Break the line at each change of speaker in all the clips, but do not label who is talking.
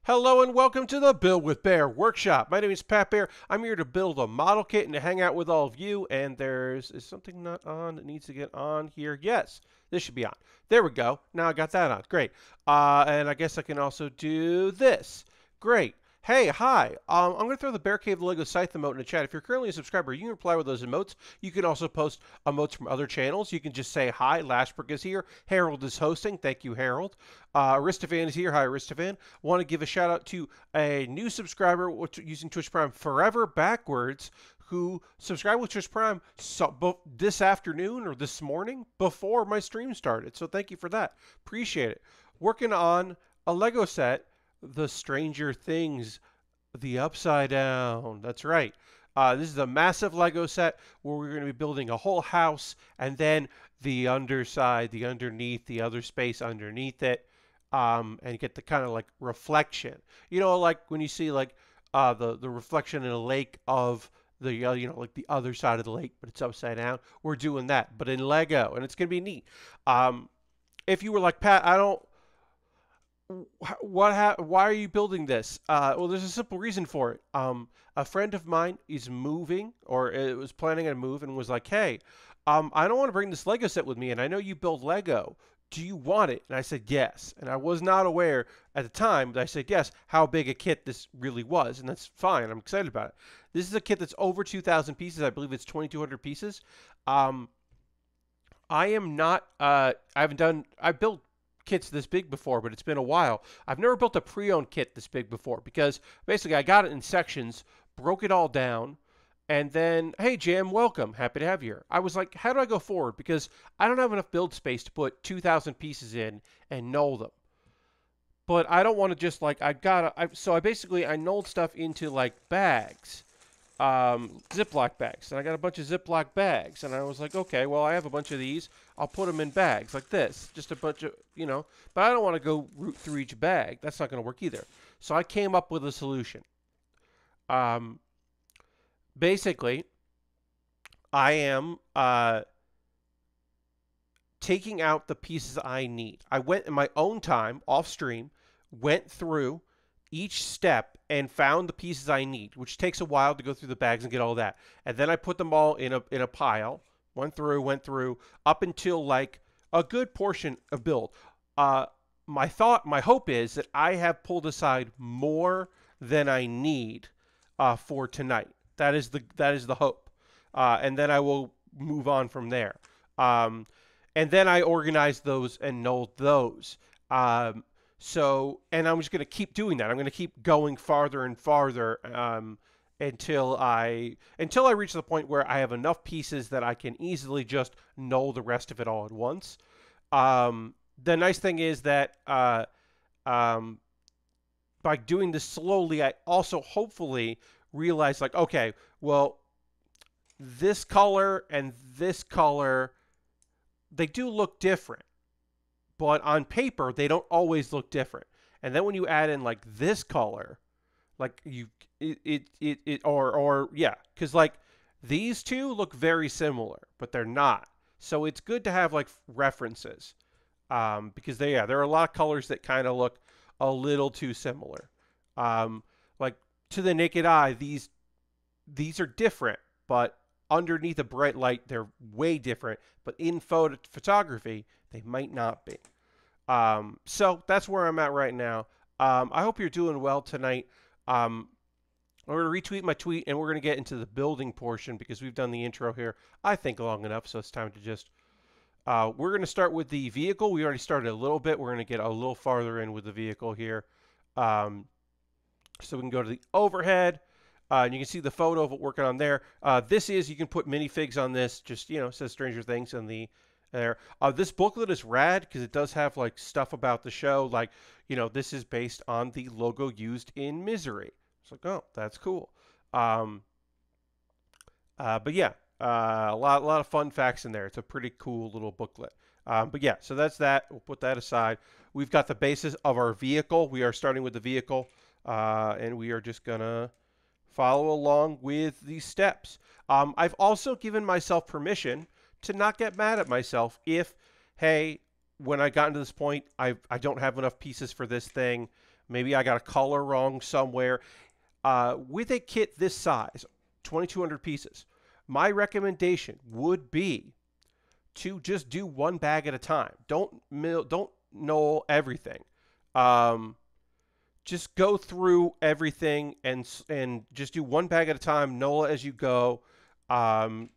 Hello and welcome to the Build with Bear workshop. My name is Pat Bear. I'm here to build a model kit and to hang out with all of you. And is something not on that needs to get on here? Yes, this should be on. There we go. Now I got that on. Great. And I guess I can also do this. Great. Hey, hi. I'm going to throw the Bear Cave Lego Scythe emote in the chat. If you're currently a subscriber, you can reply with those emotes. You can also post emotes from other channels. You can just say hi. Lashbrook is here. Harold is hosting. Thank you, Harold. Aristophan is here. Hi, Aristophan. Want to give a shout out to a new subscriber using Twitch Prime Forever Backwards, who subscribed with Twitch Prime this afternoon or this morning before my stream started. So thank you for that. Appreciate it. Working on a Lego set, The Stranger Things, The Upside Down. That's right. This is a massive Lego set where we're going to be building a whole house and then the underside, the underneath, the other space underneath it, and get the kind of like reflection. You know, like when you see like the reflection in a lake of the like the other side of the lake, but it's upside down. We're doing that, but in Lego, and it's gonna be neat. If you were like Pat, I don't. Why are you building this? Well, there's a simple reason for it. A friend of mine is moving, or was planning on a move, and was like, "Hey, I don't want to bring this Lego set with me, and I know you build Lego. Do you want it?" And I said yes. And I was not aware at the time that I said yes how big a kit this really was, and that's fine. I'm excited about it. This is a kit that's over 2,000 pieces. I believe it's 2,200 pieces. I am not. I haven't done. I built kits this big before, but it's been a while. I've never built a pre-owned kit this big before because basically I got it in sections, broke it all down, and then, hey, Jam, welcome. Happy to have you here. I was like, how do I go forward? Because I don't have enough build space to put 2,000 pieces in and null them. But I don't want to just like, so I basically, I nulled stuff into like bags, Ziploc bags. And I got a bunch of Ziploc bags. And I was like, okay, well, I have a bunch of these. I'll put them in bags like this. Just a bunch of, but I don't want to go root through each bag. That's not going to work either. So I came up with a solution. Basically, I am taking out the pieces I need. I went in my own time, off stream, went through each step and found the pieces I need, which takes a while to go through the bags and get all that. And then I put them all in a pile, went through, up until like a good portion of build. My hope is that I have pulled aside more than I need for tonight. That is the hope, and then I will move on from there. And then I organize those and null those. And I'm just going to keep doing that. I'm going to keep going farther and farther until I reach the point where I have enough pieces that I can easily just null the rest of it all at once. The nice thing is that by doing this slowly, I also hopefully realize like, okay, well, this color and this color, they do look different, but on paper they don't always look different. And then when you add in like this color, like because like these two look very similar, but they're not. So it's good to have like references, because there are a lot of colors that kind of look a little too similar. Like to the naked eye, these are different, but underneath a bright light, they're way different. But in photography, they might not be. So that's where I'm at right now. I hope you're doing well tonight. I'm going to retweet my tweet, and we're going to get into the building portion because we've done the intro here, I think, long enough. So it's time to just... we're going to start with the vehicle. We already started a little bit. We're going to get a little farther in with the vehicle here. So we can go to the overhead, and you can see the photo of it working on there. You can put minifigs on this. Just, it says Stranger Things in the there. This booklet is rad because it does have like stuff about the show. Like, this is based on the logo used in Misery. It's like, oh, that's cool. But yeah, a lot of fun facts in there. It's a pretty cool little booklet. But yeah, so that's that. We'll put that aside. We've got the basis of our vehicle. We are starting with the vehicle. And we are just going to follow along with these steps. I've also given myself permission to not get mad at myself if, hey, when I got to this point, I don't have enough pieces for this thing, Maybe I got a color wrong somewhere. With a kit this size, 2,200 pieces, my recommendation would be to just do one bag at a time. Don't know everything. Um, just go through everything and just do one bag at a time. NOLA as you go. Um,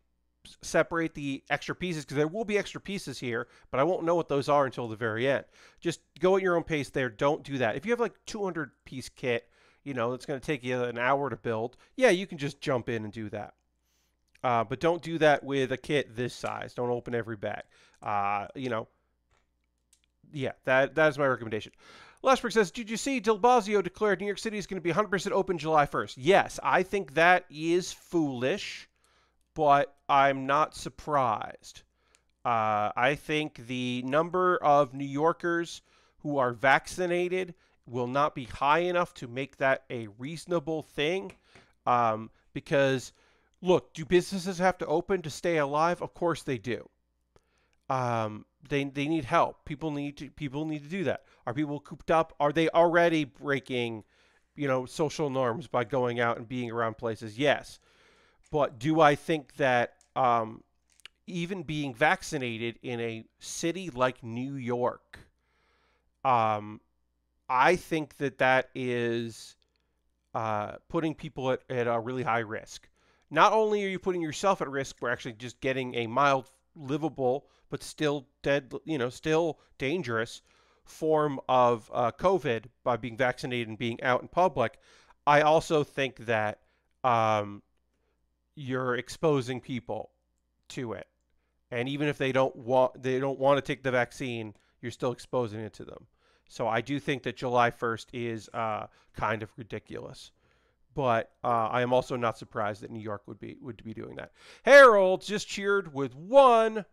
Separate the extra pieces because there will be extra pieces here, but I won't know what those are until the very end. Just go at your own pace there. Don't do that. If you have like 200 piece kit, it's going to take you an hour to build. Yeah, you can just jump in and do that. But don't do that with a kit this size. Don't open every bag. Yeah, that is my recommendation. Lashberg says, did you see de Blasio declared New York City is going to be 100% open July 1st? Yes, I think that is foolish, but I'm not surprised. I think the number of New Yorkers who are vaccinated will not be high enough to make that a reasonable thing. Because, look, do businesses have to open to stay alive? Of course they do. They need help. People need to do that. Are people cooped up? Are they already breaking, social norms by going out and being around places? Yes. But do I think that even being vaccinated in a city like New York, I think that is putting people at a really high risk. Not only are you putting yourself at risk, we're actually just getting a mild, livable, but still still dangerous form of COVID by being vaccinated and being out in public. I also think that you're exposing people to it, and even if they don't want to take the vaccine, you're still exposing it to them. So I do think that July 1st is kind of ridiculous, but I am also not surprised that New York would be doing that. Harold just cheered with one,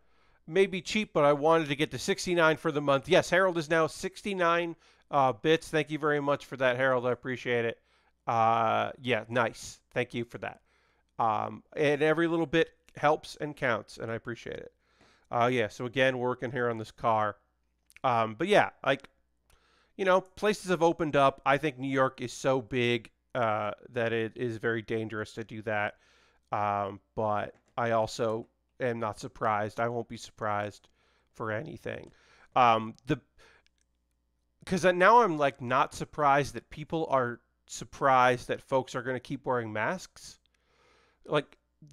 maybe cheap, but I wanted to get to 69 for the month. Yes, Harold is now 69 bits. Thank you very much for that, Harold. I appreciate it. Yeah, nice. Thank you for that. And every little bit helps and counts, and I appreciate it. Yeah, so again, working here on this car. But yeah, places have opened up. I think New York is so big that it is very dangerous to do that. But I also am not surprised. I won't be surprised for anything. Because now I'm not surprised that people are surprised that folks are going to keep wearing masks.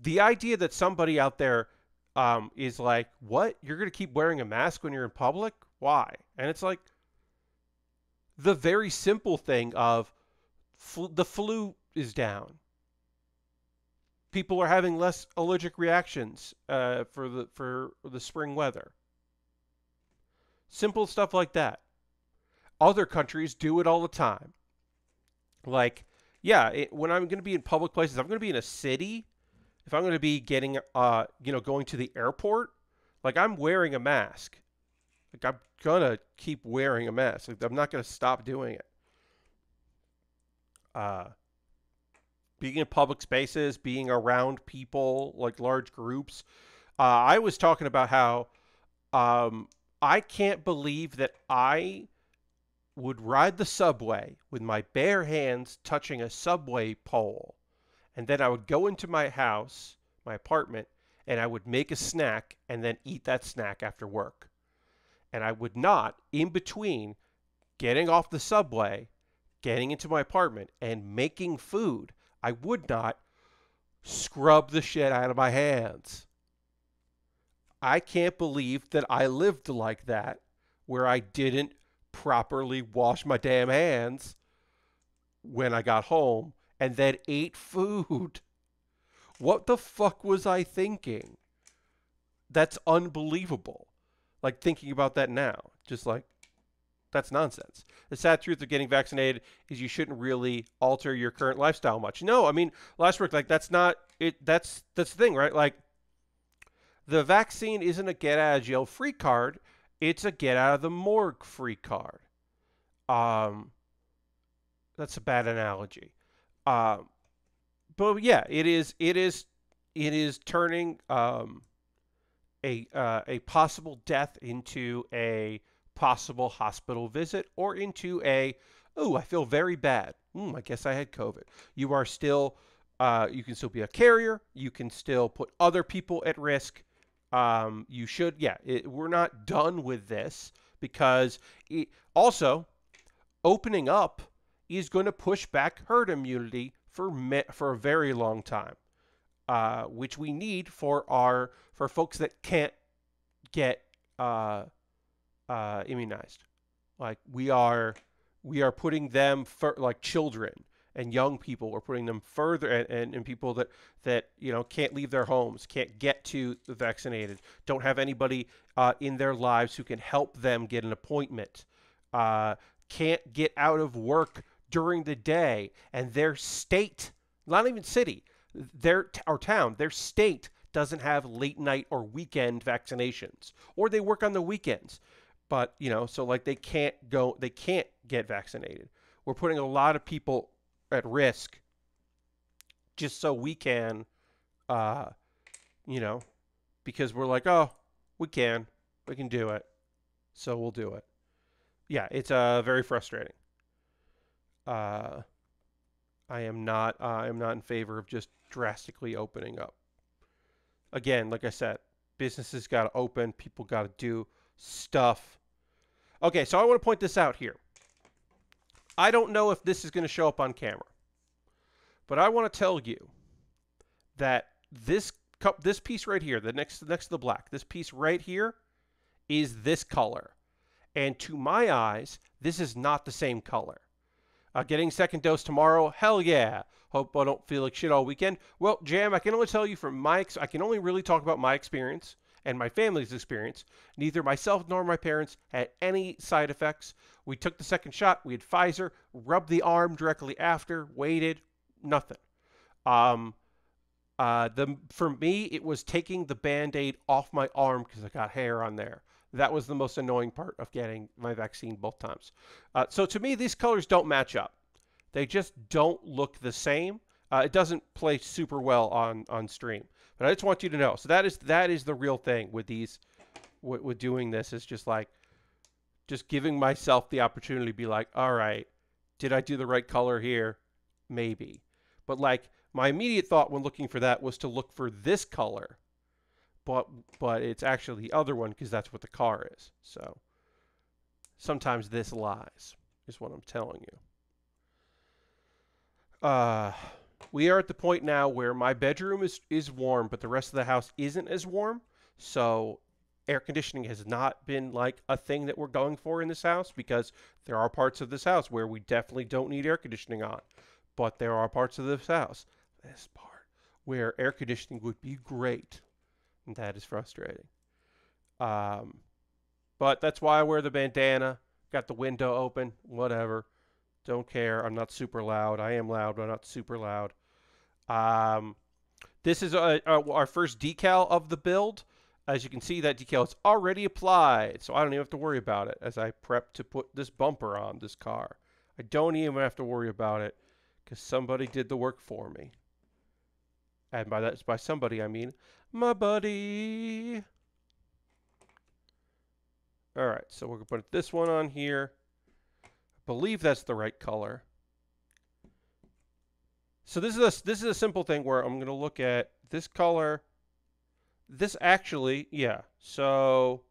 The idea that somebody out there is like, what? You're going to keep wearing a mask when you're in public? Why? And it's like the very simple thing of the flu is down. People are having less allergic reactions for the spring weather. Simple stuff like that. Other countries do it all the time. When I'm going to be in public places, I'm going to be in a city. If I'm going to be getting, going to the airport, I'm wearing a mask. I'm going to keep wearing a mask. I'm not going to stop doing it. Being in public spaces, being around people, large groups. I was talking about how I can't believe that I would ride the subway with my bare hands touching a subway pole. And then I would go into my house, my apartment, and I would make a snack and then eat that snack after work. And I would not, in between getting off the subway, getting into my apartment, and making food, I would not scrub the shit out of my hands. I can't believe that I lived like that, where I didn't properly wash my damn hands when I got home and then ate food. What the fuck was I thinking? That's unbelievable. Thinking about that now, just that's nonsense. The sad truth of getting vaccinated is you shouldn't really alter your current lifestyle much. No, I mean, Lashbrook, that's not it. That's the thing, right? The vaccine isn't a get out of jail free card. It's a get out of the morgue free card. That's a bad analogy. But yeah, it is turning a possible death into a possible hospital visit or into a, oh, I feel very bad. I guess I had COVID. You are still, you can still be a carrier. You can still put other people at risk. You should, yeah, we're not done with this because also opening up is going to push back herd immunity for a very long time, which we need for folks that can't get immunized. Like we are putting them like children and young people. We're putting them further, and people that can't leave their homes, can't get to the vaccinated, don't have anybody in their lives who can help them get an appointment, can't get out of work during the day, and their state, not even city, our town, their state doesn't have late night or weekend vaccinations, or they work on the weekends. But, so like they can't get vaccinated. We're putting a lot of people at risk just so we can, because we're like, oh, we can do it. So we'll do it. Yeah, it's very frustrating. I am not in favor of just drastically opening up. Again, like I said, businesses got to open, people got to do stuff. Okay, so I want to point this out here. I don't know if this is going to show up on camera, but I want to tell you that this piece right here, the next to the black, this piece right here is this color. And to my eyes, this is not the same color. Getting second dose tomorrow, hell yeah. Hope I don't feel like shit all weekend. Well, Jam, I can only tell you from I can only really talk about my experience and my family's experience. Neither myself nor my parents had any side effects. We took the second shot. We had Pfizer, rubbed the arm directly after, waited, nothing. For me, it was taking the Band-Aid off my arm because I got hair on there. That was the most annoying part of getting my vaccine both times. So to me, these colors don't match up. They just don't look the same. It doesn't play super well on stream. But I just want you to know. So that is the real thing with these, with doing this, is just like, just giving myself the opportunity to be like, all right, did I do the right color here? Maybe. But like my immediate thought when looking for that was to look for this color. But it's actually the other one because that's what the car is. So sometimes this lies, is what I'm telling you. We are at the point now where my bedroom is warm, but the rest of the house isn't as warm. So air conditioning has not been like a thing that we're going for in this house, because there are parts of this house where we definitely don't need air conditioning on. But there are parts of this house, this part, where air conditioning would be great. And that is frustrating. But that's why I wear the bandana. Got the window open. Whatever. Don't care. I'm not super loud. I am loud, but I'm not super loud. This is our first decal of the build. As you can see, that decal is already applied. So I don't even have to worry about it as I prep to put this bumper on this car. I don't even have to worry about it because somebody did the work for me. And by somebody, I mean my buddy. All right, so we're going to put this one on here. I believe that's the right color. So this is a simple thing where I'm going to look at this color. This actually, yeah. So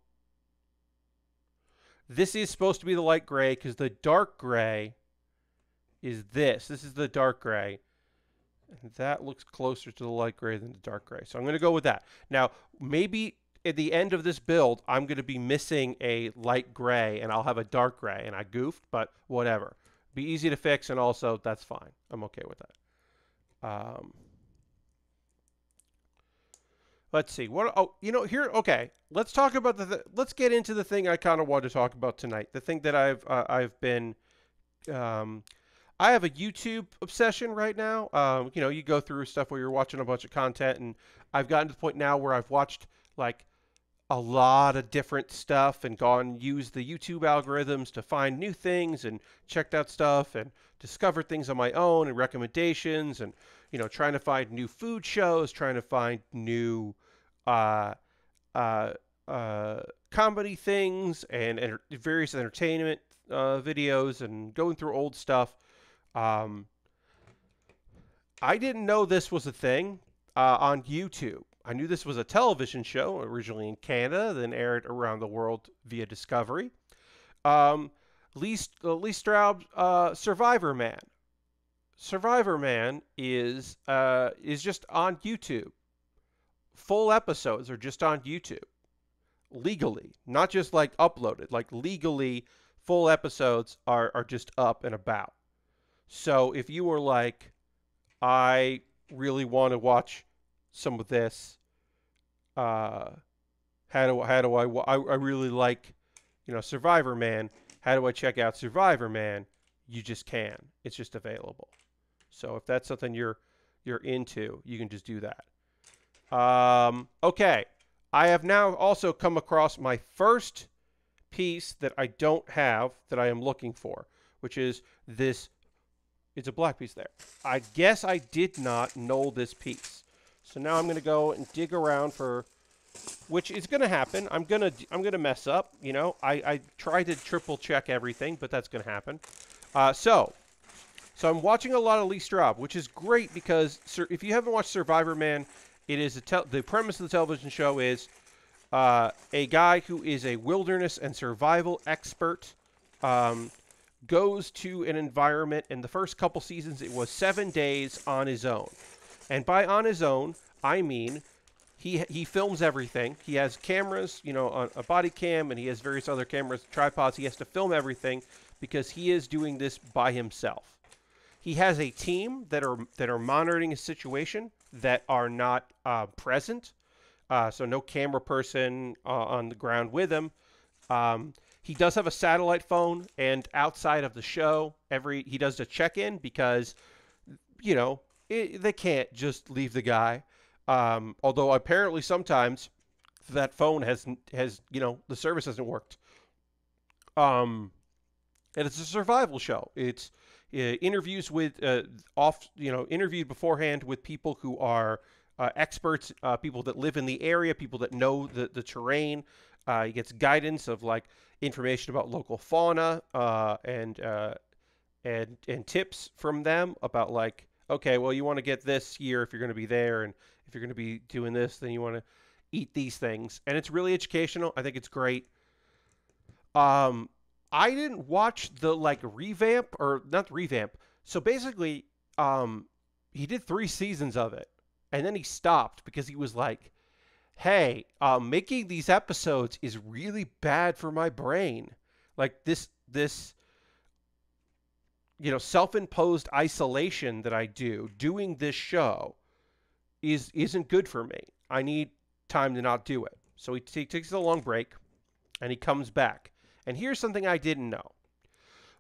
this is supposed to be the light gray because the dark gray is this. This is the dark gray. And that looks closer to the light gray than the dark gray. So I'm going to go with that. Now, maybe at the end of this build, I'm going to be missing a light gray and I'll have a dark gray. And I goofed, but whatever. Be easy to fix, and also that's fine. I'm okay with that. Let's see. Here. Okay. Let's talk about let's get into the thing I kind of want to talk about tonight. The thing that I've been. I have a YouTube obsession right now. You go through stuff where you're watching a bunch of content, and I've gotten to the point now where I've watched like a lot of different stuff and used the YouTube algorithms to find new things and checked out stuff and discovered things on my own and recommendations, and trying to find new food shows, trying to find new comedy things and various entertainment videos and going through old stuff. Um, I didn't know this was a thing on YouTube. I knew this was a television show originally in Canada, then aired around the world via Discovery. Um, Lee Straub, Survivor Man. Survivor Man is just on YouTube. Full episodes are just on YouTube legally, not just like uploaded. Like legally, full episodes are just up and about. So if you were like, I really want to watch some of this, I really like, Survivor Man. How do I check out Survivor Man? You just can. It's just available. So if that's something you're into, you can just do that. Okay. I have now also come across my first piece that I don't have that I am looking for, which is this. It's a black piece there. I guess I did not know this piece. So now I'm going to go and dig around for, which is going to happen. I'm going to mess up, I try to triple check everything, but that's going to happen. So I'm watching a lot of Lee Straub, which is great because if you haven't watched Survivor Man, it is the premise of the television show is a guy who is a wilderness and survival expert goes to an environment. In the first couple seasons, it was 7 days on his own. And by on his own, I mean he films everything. He has cameras, on a body cam, and he has various other cameras, tripods. He has to film everything because he is doing this by himself. He has a team that are monitoring his situation that are not present. So no camera person on the ground with him. He does have a satellite phone, and outside of the show, he does a check-in because, they can't just leave the guy. Although apparently sometimes that phone has the service hasn't worked. And it's a survival show. It's interviews with interviewed beforehand with people who are experts, people that live in the area, people that know the terrain. He gets guidance of like information about local fauna and tips from them about like, okay, well, you want to get this here if you're going to be there, and if you're going to be doing this, then you want to eat these things. And it's really educational. I think it's great. I didn't watch the like revamp, or not revamp. So basically, he did 3 seasons of it, and then he stopped because he was like, hey, making these episodes is really bad for my brain. Like this self-imposed isolation that I do doing this show isn't good for me. I need time to not do it. So he takes a long break, and he comes back. And here's something I didn't know.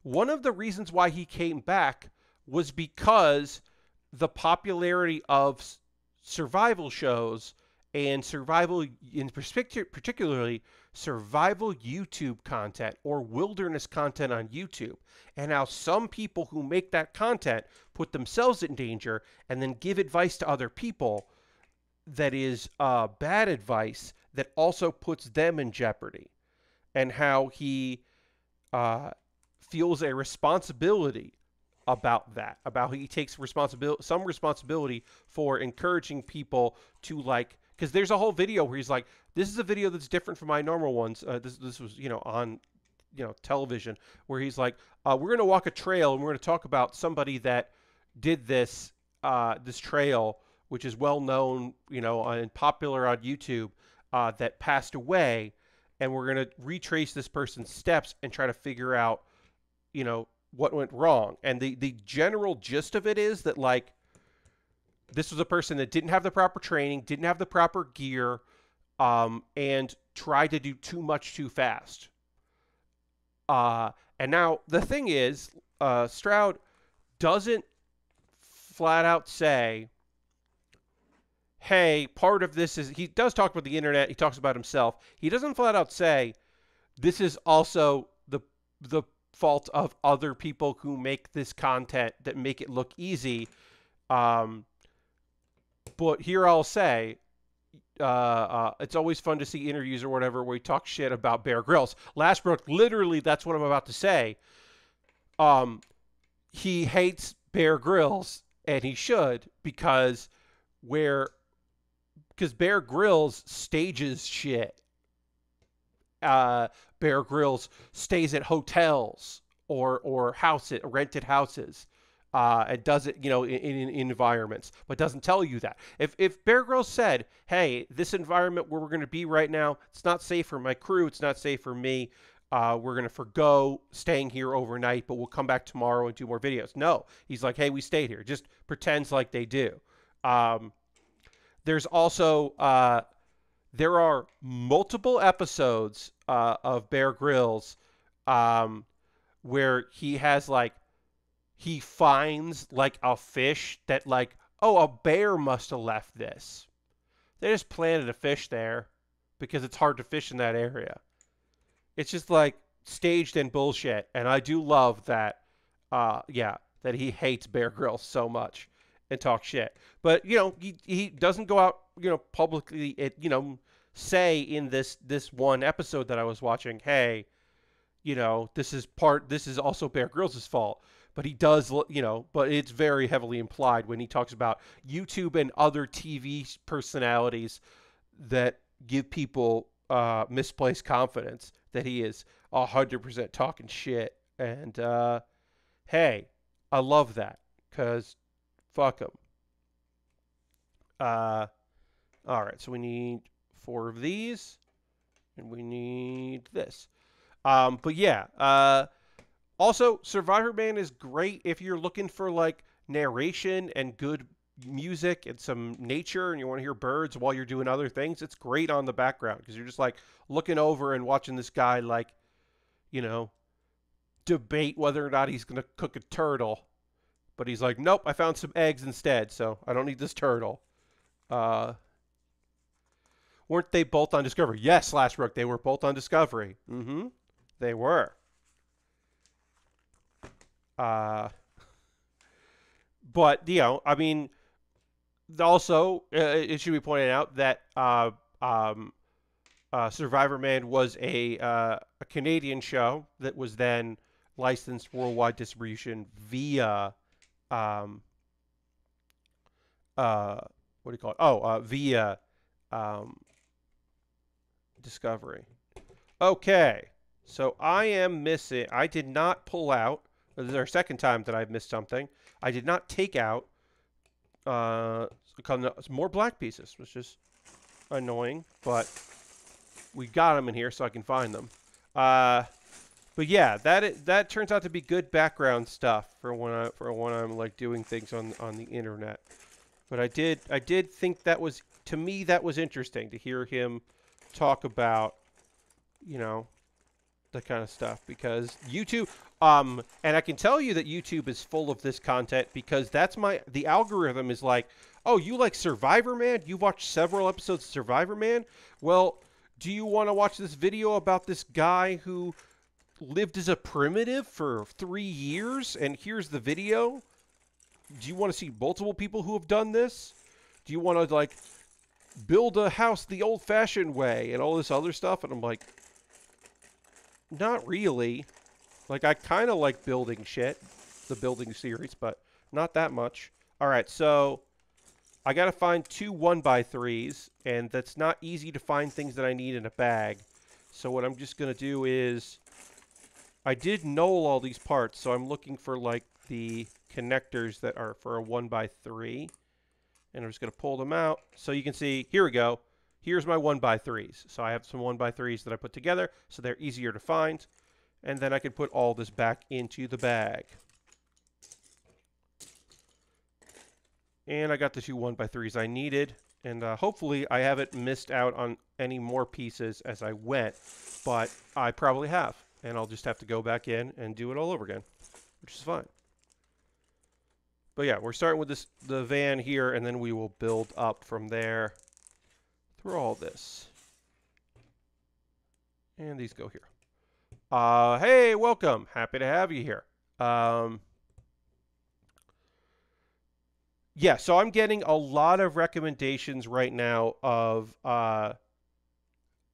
One of the reasons why he came back was because the popularity of survival shows and survival, in particularly survival YouTube content or wilderness content on YouTube, and how some people who make that content put themselves in danger and then give advice to other people that is bad advice that also puts them in jeopardy, and how he feels a responsibility about that, about how he takes some responsibility for encouraging people to like. Because there's a whole video where he's like, this is a video that's different from my normal ones. This was, on, television, where he's like, we're going to walk a trail, and we're going to talk about somebody that did this trail, which is well known, and popular on YouTube, that passed away. And we're going to retrace this person's steps and try to figure out, what went wrong. And the general gist of it is that, like, this was a person that didn't have the proper training, didn't have the proper gear, and tried to do too much too fast. And now the thing is, Stroud doesn't flat out say, hey, part of this is, he does talk about the internet, he talks about himself. He doesn't flat out say, this is also the fault of other people who make this content that make it look easy. But here I'll say, it's always fun to see interviews or whatever where he talks shit about Bear Grylls. Lashbrook, literally, that's what I'm about to say. Um, he hates Bear Grylls, and he should, because Bear Grylls stages shit. Bear Grylls stays at hotels or rented houses. And does it, in environments, but doesn't tell you that. If Bear Grylls said, "Hey, this environment where we're going to be right now, it's not safe for my crew, it's not safe for me. We're going to forgo staying here overnight, but we'll come back tomorrow and do more videos." No, he's like, "Hey, we stayed here." Just pretends like they do. There's also there are multiple episodes of Bear Grylls where he finds like a fish that oh, a bear must have left this. They just planted a fish there because it's hard to fish in that area. It's just like staged and bullshit, and I do love that. That he hates Bear Grylls so much and talk shit. But he doesn't go out publicly. Say in this one episode that I was watching, hey, this is also Bear Grylls' fault. But he does, but it's very heavily implied when he talks about YouTube and other TV personalities that give people misplaced confidence that he is 100% talking shit. And hey, I love that because fuck him. All right, so we need 4 of these, and we need this. But yeah, also, Survivor Man is great if you're looking for narration and good music and some nature and you want to hear birds while you're doing other things. It's great on the background because you're just looking over and watching this guy debate whether or not he's going to cook a turtle. But he's like, nope, I found some eggs instead, so I don't need this turtle. Weren't they both on Discovery? Yes, Lashbrook, they were both on Discovery. Mm-hmm. They were. But I mean, also it should be pointed out that Survivor Man was a Canadian show that was then licensed worldwide distribution via what do you call it? Oh, via Discovery. Okay, so I am missing. I did not pull out. This is our second time that I've missed something. I did not take out more black pieces, which is annoying, but we got them in here so I can find them. But yeah, that turns out to be good background stuff for when I'm doing things on the internet. But I did think that was, to me, that was interesting to hear him talk about, that kind of stuff, because YouTube, and I can tell you that YouTube is full of this content because the algorithm is like, oh, you like Survivor Man? You watched several episodes of Survivor Man? Well, do you want to watch this video about this guy who lived as a primitive for 3 years? And here's the video. Do you want to see multiple people who have done this? Do you want to build a house the old-fashioned way and all this other stuff? And I'm like, not really. I kind of like building shit, the building series, but not that much. All right, so I got to find 2 1x3s, and that's not easy to find things that I need in a bag. So what I'm just going to do is, I did knoll all these parts, so I'm looking for the connectors that are for a 1x3. And I'm just going to pull them out. So you can see, here we go. Here's my 1x3s. So I have some 1x3s that I put together, so they're easier to find. And then I can put all this back into the bag. And I got the 2 1x3s I needed. And hopefully I haven't missed out on any more pieces as I went. But I probably have. And I'll just have to go back in and do it all over again, which is fine. But yeah, we're starting with the van here, and then we will build up from there through all this. And these go here. Hey, welcome. Happy to have you here. Yeah, so I'm getting a lot of recommendations right now of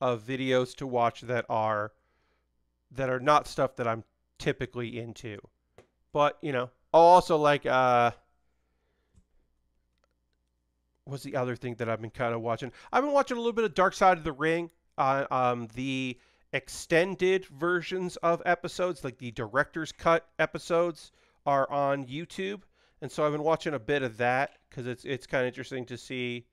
videos to watch that are not stuff that I'm typically into. But, you know, I'll also like what's the other thing that I've been kind of watching? I've been watching a little bit of Dark Side of the Ring. The extended versions of episodes, like the director's cut episodes, are on YouTube, and so I've been watching a bit of that because it's kind of interesting to see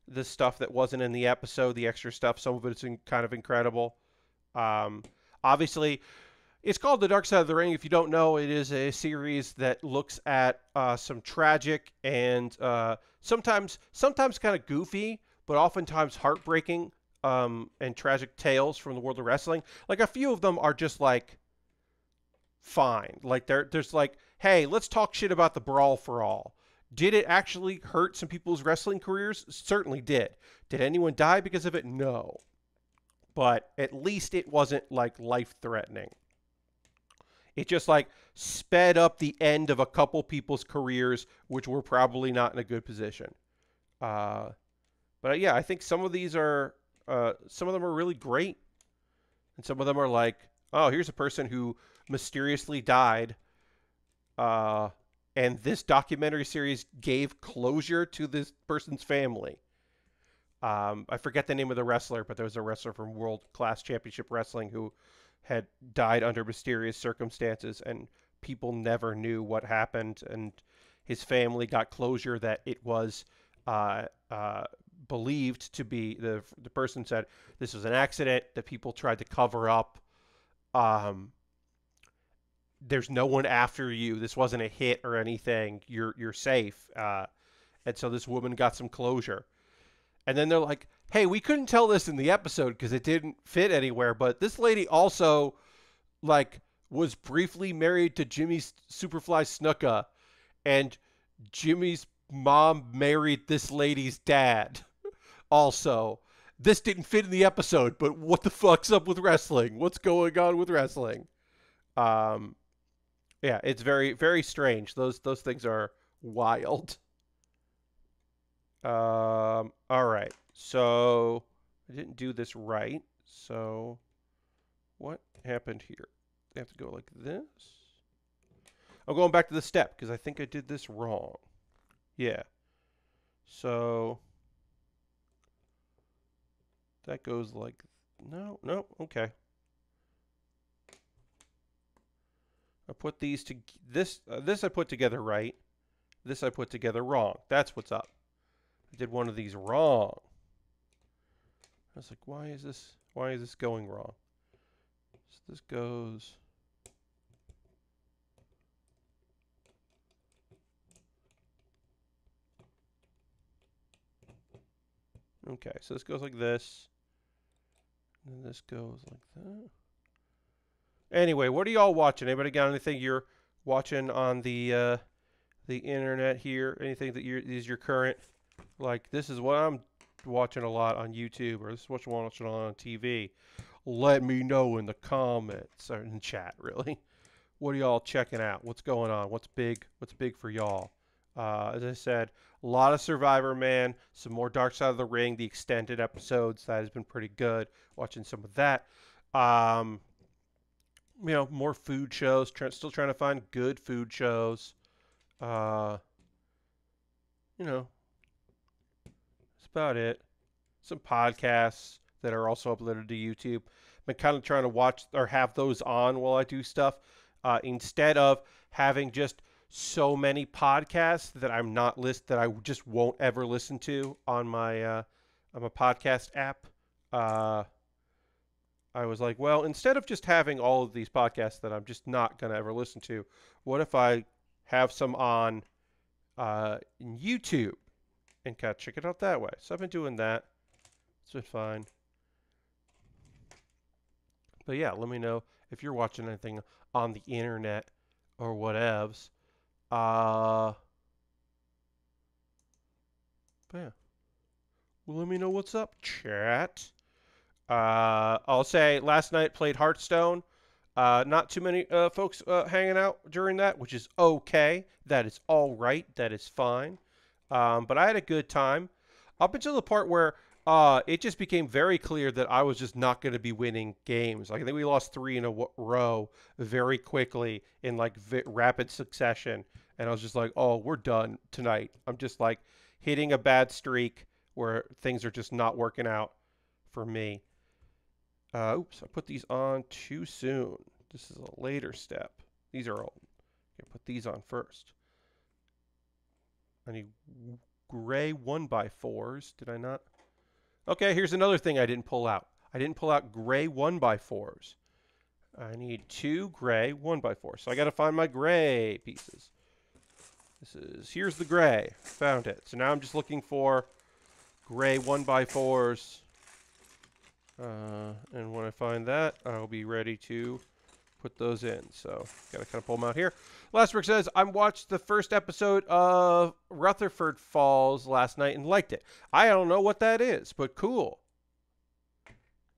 the stuff that wasn't in the episode, the extra stuff. Some of it's kind of incredible. Um, Obviously, it's called The Dark Side of the Ring. If you don't know, it is a series that looks at some tragic and sometimes kind of goofy, but oftentimes heartbreaking and tragic tales from the world of wrestling. Like a few of them are just like fine. Like there's like, hey, let's talk shit about the Brawl for All. Did it actually hurt some people's wrestling careers? Certainly did. Did anyone die because of it? No. But at least it wasn't like life threatening. It just like sped up the end of a couple people's careers, which were probably not in a good position. Uh, but yeah, I think some of them are really great, and some of them are like, oh, here's a person who mysteriously died, uh, and this documentary series gave closure to this person's family. I forget the name of the wrestler, but there was a wrestler from World Class Championship Wrestling who had died under mysterious circumstances, and people never knew what happened. And his family got closure that it was uh, uh, believed to be the person said this was an accident that people tried to cover up. Um, there's no one after you. This wasn't a hit or anything. You're safe. And so this woman got some closure. And then they're like, hey, we couldn't tell this in the episode because it didn't fit anywhere, but this lady also like was briefly married to Jimmy Superfly Snuka, and Jimmy's mom married this lady's dad. Also, this didn't fit in the episode, but what the fuck's up with wrestling? What's going on with wrestling? Um, yeah, it's very very strange. Those things are wild. All right. So I didn't do this right. So what happened here? I have to go like this. I'm going back to the step because I think I did this wrong. Yeah. So that goes like, no, no, okay. I put these to this I put together right. This I put together wrong. That's what's up. I did one of these wrong. I was like, why is this going wrong? So this goes okay, so this goes like this. And this goes like that. Anyway, what are y'all watching? Anybody got anything you're watching on the internet here? Anything that is your current, like, this is what I'm watching a lot on YouTube, or this is what you're watching on TV? Let me know in the comments or in chat, really. What are y'all checking out? What's going on? What's big? What's big for y'all? As I said, a lot of Survivor Man, some more Dark Side of the Ring, the extended episodes. That has been pretty good. Watching some of that. Um, you know, more food shows. Still trying to find good food shows. Uh, you know, that's about it. Some podcasts that are also uploaded to YouTube. Been kind of trying to watch or have those on while I do stuff, instead of having just so many podcasts that I'm not that I just won't ever listen to on my podcast app. Uh, I was like, well, instead of just having all of these podcasts that I'm just not gonna ever listen to, what if I have some on in YouTube and kind of check it out that way? So I've been doing that. It's been fine. But yeah, let me know if you're watching anything on the internet or whatevs. But yeah. Well, let me know what's up, chat. I'll say last night played Hearthstone. Not too many folks hanging out during that, which is okay. That is all right. That is fine. But I had a good time up until the part where it just became very clear that I was just not going to be winning games. Like, I think we lost three in a row very quickly in like rapid succession, and I was just like, "Oh, we're done tonight." I'm just like hitting a bad streak where things are just not working out for me. Oops, I put these on too soon. This is a later step. These are all. I put these on first. I need gray 1x4s. Did I not? Okay, here's another thing I didn't pull out. I didn't pull out gray 1x4s. I need two gray 1x4s. So I got to find my gray pieces. Here's the gray. Found it. So now I'm just looking for gray 1x4s. And when I find that, I'll be ready to put those in. So got to kind of pull them out here. Lastbrook says, I watched the first episode of Rutherford Falls last night and liked it. I don't know what that is, but cool.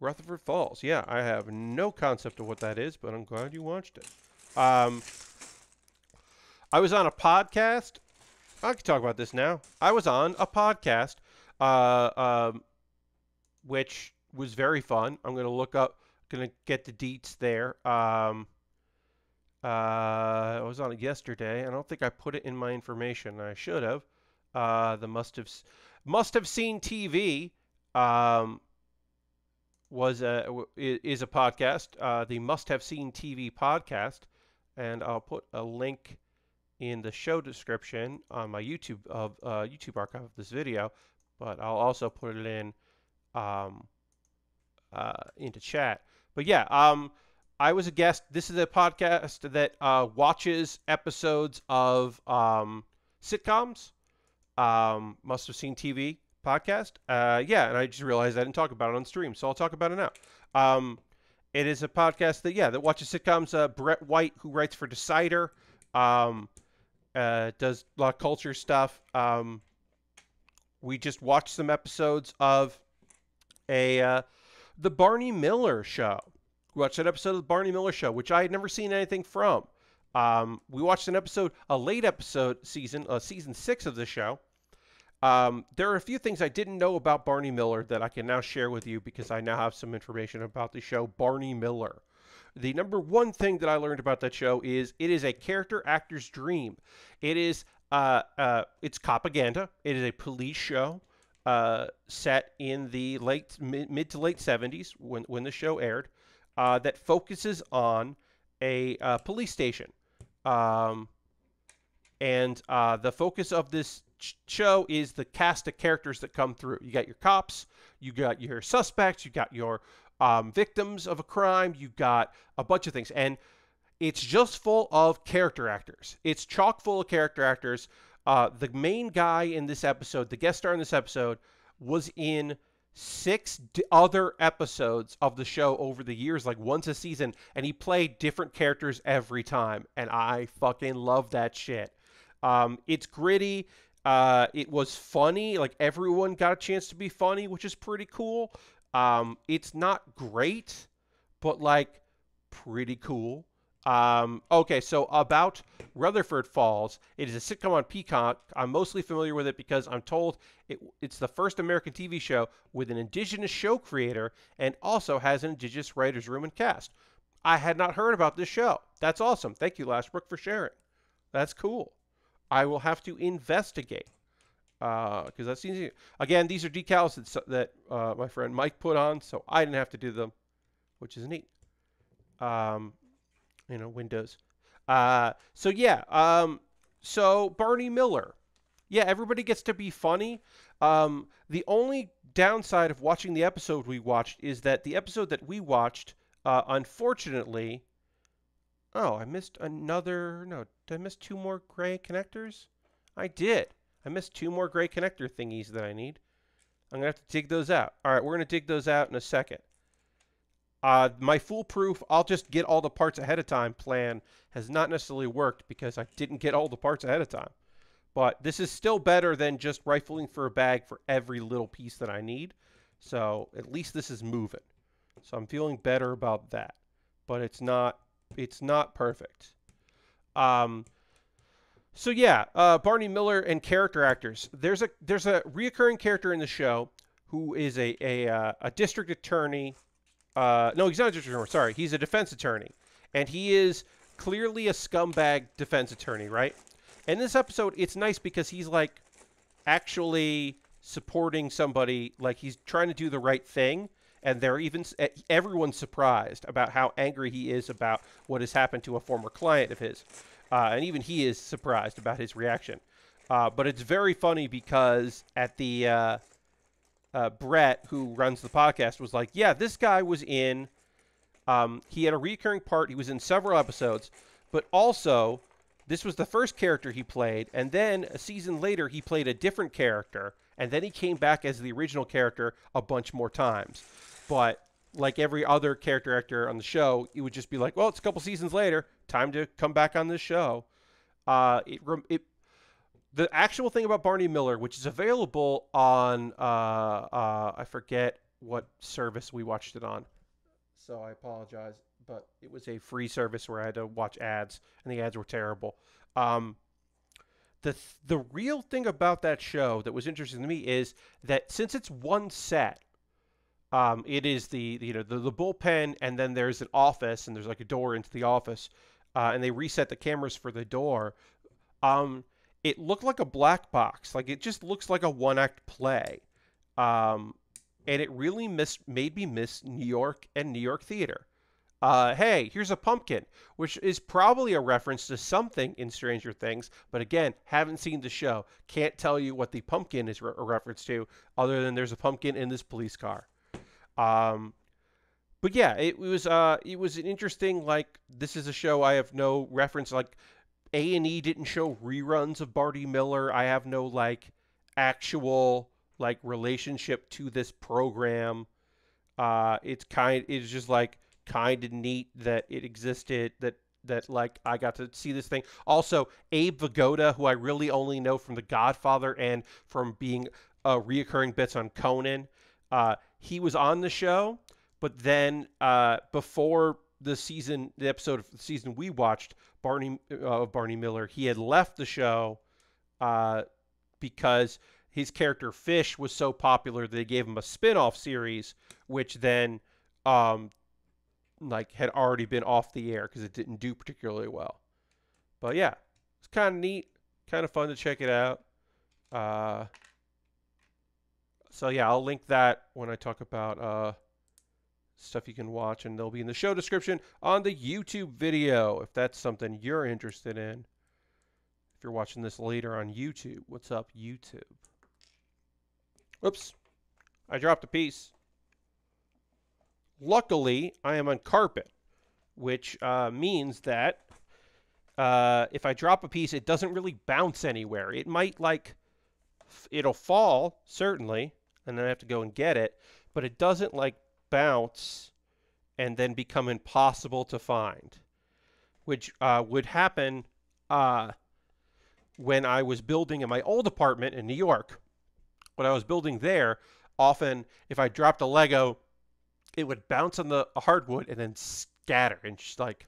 Rutherford Falls. Yeah, I have no concept of what that is, but I'm glad you watched it. I was on a podcast. I can talk about this now. I was on a podcast, which was very fun. I'm going to get the deets there. I was on it yesterday. I don't think I put it in my information. I should have. The must have seen TV is a podcast. The Must Have Seen TV podcast, and I'll put a link in the show description on my YouTube archive of this video. But I'll also put it in into chat. But yeah, I was a guest. This is a podcast that watches episodes of sitcoms. Must Have Seen TV podcast. Yeah, and I just realized I didn't talk about it on stream, so I'll talk about it now. It is a podcast that watches sitcoms. Brett White, who writes for Decider, does a lot of culture stuff. We just watched some episodes of the Barney Miller Show. We watched an episode of the Barney Miller Show, which I had never seen anything from. We watched a late episode season 6 of the show. There are a few things I didn't know about Barney Miller that I can now share with you because I now have some information about the show Barney Miller. The number one thing that I learned about that show is it is a character actor's dream. It is it's propaganda. It is a police show set in the mid to late 70s when the show aired. That focuses on a police station. And the focus of this show is the cast of characters that come through. You got your cops, you got your suspects, you got your victims of a crime, you got a bunch of things. And it's just full of character actors. It's chock full of character actors. The main guy in this episode, the guest star in this episode, was in 6 other episodes of the show over the years, like once a season, and he played different characters every time, and I fucking love that shit. It's gritty. It was funny. Like, everyone got a chance to be funny, which is pretty cool. It's not great, but like pretty cool. Okay, so about Rutherford Falls, it is a sitcom on Peacock. I'm mostly familiar with it because I'm told it's the first American TV show with an indigenous show creator and also has an indigenous writer's room and cast. I had not heard about this show. That's awesome. Thank you, Lashbrook, for sharing. That's cool. I will have to investigate because that seems. Again, these are decals that my friend Mike put on, so I didn't have to do them, which is neat. Windows. So yeah. So Barney Miller. Yeah, everybody gets to be funny. The only downside of watching the episode we watched is that the episode that we watched, unfortunately. Oh, I missed another. No, did I miss 2 more gray connectors? I did. I missed 2 more gray connector thingies that I need. I'm going to have to dig those out. All right, we're going to dig those out in a second. My foolproof, I'll just get all the parts ahead of time plan has not necessarily worked because I didn't get all the parts ahead of time. But this is still better than just rifling for a bag for every little piece that I need. So at least this is moving. So I'm feeling better about that. But it's not perfect. So yeah, Barney Miller and character actors. There's a reoccurring character in the show who is a district attorney. No, he's not a district attorney. Sorry, he's a defense attorney, and he is clearly a scumbag defense attorney, right? In this episode, it's nice because he's like actually supporting somebody, like he's trying to do the right thing, and everyone's surprised about how angry he is about what has happened to a former client of his, and even he is surprised about his reaction. But it's very funny because at the Brett, who runs the podcast, was like, "Yeah, this guy was in. He had a recurring part. He was in several episodes, but also." This was the first character he played, and then a season later he played a different character, and then he came back as the original character a bunch more times. But like every other character actor on the show, it would just be like, well, it's a couple seasons later, time to come back on this show. The actual thing about Barney Miller, which is available on, I forget what service we watched it on, so I apologize, but it was a free service where I had to watch ads, and the ads were terrible. Um, the real thing about that show that was interesting to me is that since it's one set, it is the bullpen, and then there's an office, and there's like a door into the office, and they reset the cameras for the door. It looked like a black box, like it just looks like a one-act play. And it really made me miss New York and New York theater. Hey, here's a pumpkin, which is probably a reference to something in Stranger Things, but again, haven't seen the show. Can't tell you what the pumpkin is a reference to, other than there's a pumpkin in this police car. But yeah, it was an interesting, like, this is a show I have no reference, like, A&E didn't show reruns of Barney Miller. I have no, like, actual, like, relationship to this program. It's just like kind of neat that it existed, that like I got to see this thing. Also, Abe Vigoda, who I really only know from The Godfather and from being reoccurring bits on Conan, he was on the show, but then before the episode of the season we watched, Barney Miller, he had left the show because his character Fish was so popular that they gave him a spin-off series, which then like had already been off the air because it didn't do particularly well. But yeah, it's kind of neat, kind of fun to check it out. So yeah, I'll link that when I talk about stuff you can watch, and they'll be in the show description on the YouTube video if that's something you're interested in. If you're watching this later on YouTube, what's up, YouTube? Oops, I dropped a piece. Luckily, I am on carpet, which means that if I drop a piece, it doesn't really bounce anywhere. It might, like, it'll fall, certainly, and then I have to go and get it, but it doesn't, like, bounce and then become impossible to find, which would happen when I was building in my old apartment in New York. When I was building there, often if I dropped a Lego, it would bounce on the hardwood and then scatter and just like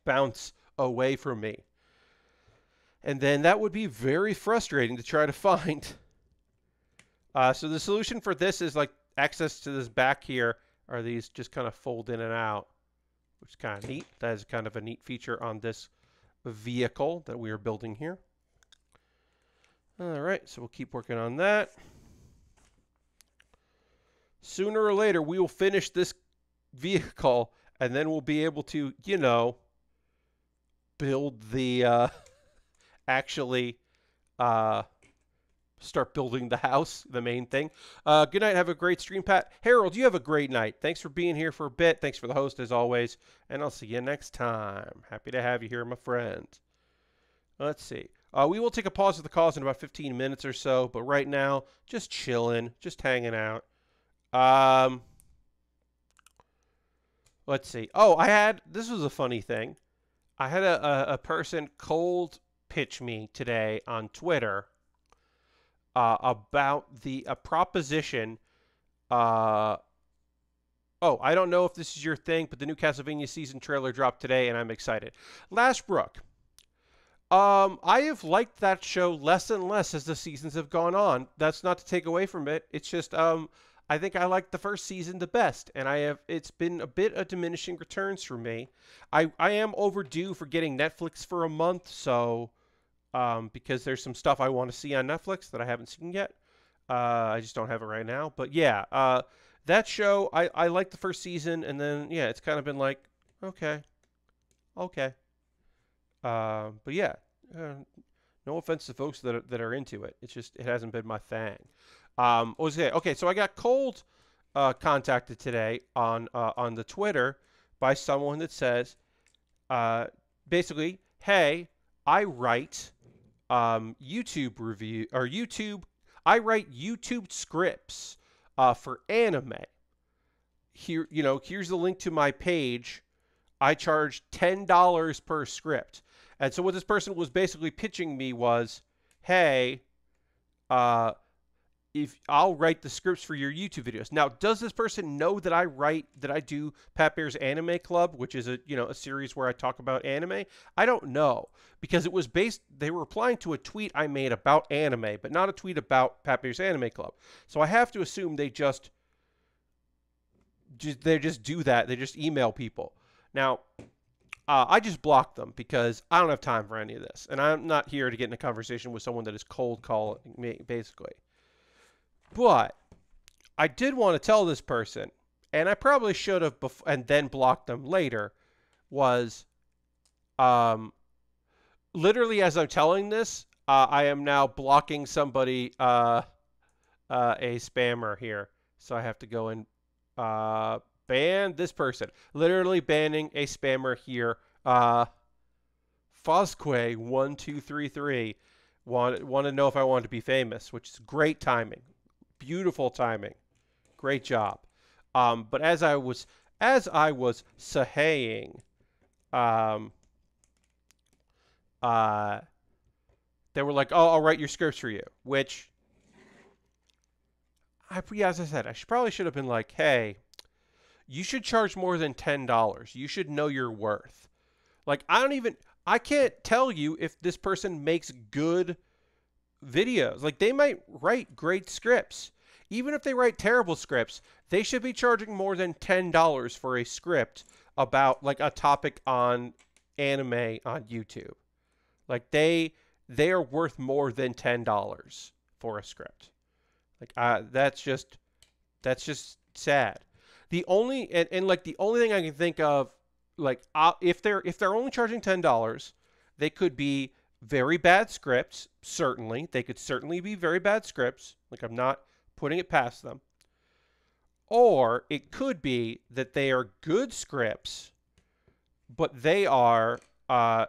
bounce away from me. And then that would be very frustrating to try to find. So the solution for this is like access to this back here are these just kind of fold in and out, which is kind of neat. That is kind of a neat feature on this vehicle that we are building here. All right, so we'll keep working on that. Sooner or later, we will finish this vehicle, and then we'll be able to, you know, build the, actually start building the house, the main thing. Good night. Have a great stream, Pat. Harold, you have a great night. Thanks for being here for a bit. Thanks for the host, as always. And I'll see you next time. Happy to have you here, my friend. Let's see. We will take a pause at the calls in about 15 minutes or so, but right now, just chilling, just hanging out. Let's see. Oh, this was a funny thing. I had a person cold pitch me today on Twitter about a proposition. Oh, I don't know if this is your thing, but the new Castlevania season trailer dropped today, and I'm excited. Lashbrook. I have liked that show less and less as the seasons have gone on. That's not to take away from it. It's just I think I liked the first season the best, and it's been a bit of diminishing returns for me. I am overdue for getting Netflix for a month, so because there's some stuff I want to see on Netflix that I haven't seen yet. I just don't have it right now. But yeah, that show I liked the first season, and then yeah, it's kind of been like okay, okay. But yeah, uh, no offense to folks that are into it. It's just it hasn't been my thing. What was it? Okay, so I got cold contacted today on the Twitter by someone that says basically, hey, I write YouTube review or YouTube. I write YouTube scripts for anime. Here, here's the link to my page. I charge $10 per script. And so what this person was basically pitching me was, hey, if I'll write the scripts for your YouTube videos. Now, does this person know that I do Pat Bear's Anime Club, which is a series where I talk about anime? I don't know, because they were replying to a tweet I made about anime, but not a tweet about Pat Bear's Anime Club. So I have to assume they just do that. They just email people. Now, I just blocked them because I don't have time for any of this. And I'm not here to get in a conversation with someone that is cold calling me, basically. But I did want to tell this person, and I probably should have, and then blocked them later, was literally as I'm telling this, I am now blocking somebody, a spammer here. So I have to go and ban this person. Literally banning a spammer here. Fosque1233 want to know if I want to be famous, which is great timing. Beautiful timing. Great job. But as I was saying, they were like, "Oh, I'll write your scripts for you," which as I said, probably should have been like, "Hey, you should charge more than $10. You should know your worth." Like, I can't tell you if this person makes good videos. Like, they might write great scripts. Even if they write terrible scripts, they should be charging more than $10 for a script about like a topic on anime on YouTube. Like, they are worth more than $10 for a script. Like, that's just sad. The only like the only thing I can think of, like, if they're only charging $10, they could be very bad scripts. Certainly, they could certainly be very bad scripts. Like, I'm not putting it past them. Or it could be that they are good scripts, but they are or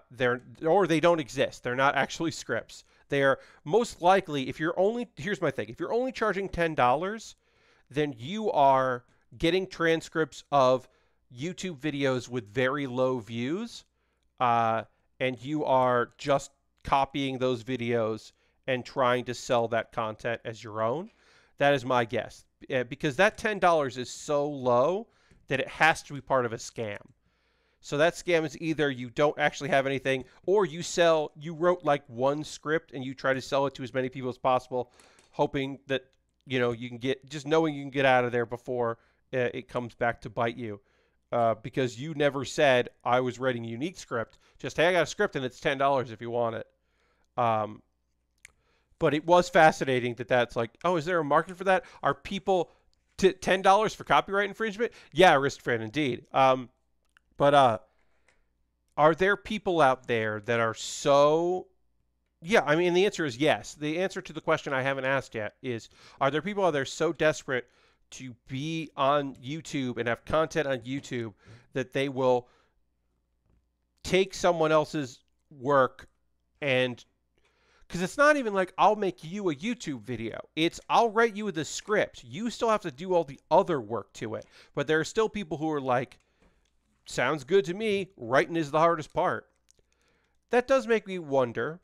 they don't exist. They're not actually scripts. They are most likely, here's my thing. If you're only charging $10, then you are getting transcripts of YouTube videos with very low views, and you are just copying those videos and trying to sell that content as your own. That is my guess, because that $10 is so low that it has to be part of a scam. So that scam is either you don't actually have anything, or you wrote like one script and you try to sell it to as many people as possible, hoping that, you can knowing you can get out of there before it comes back to bite you. Because you never said I was writing a unique script. Just, hey, I got a script and it's $10 if you want it. But it was fascinating that's like, oh, is there a market for that? Are people $10 for copyright infringement? Yeah, Aristocrat, indeed. But are there people out there that are so... Yeah, I mean, the answer is yes. The answer to the question I haven't asked yet is, are there people out there so desperate to be on YouTube and have content on YouTube that they will take someone else's work and... Because it's not even like I'll make you a YouTube video. It's I'll write you the script. You still have to do all the other work to it. But there are still people who are like, sounds good to me. Writing is the hardest part. That does make me wonder,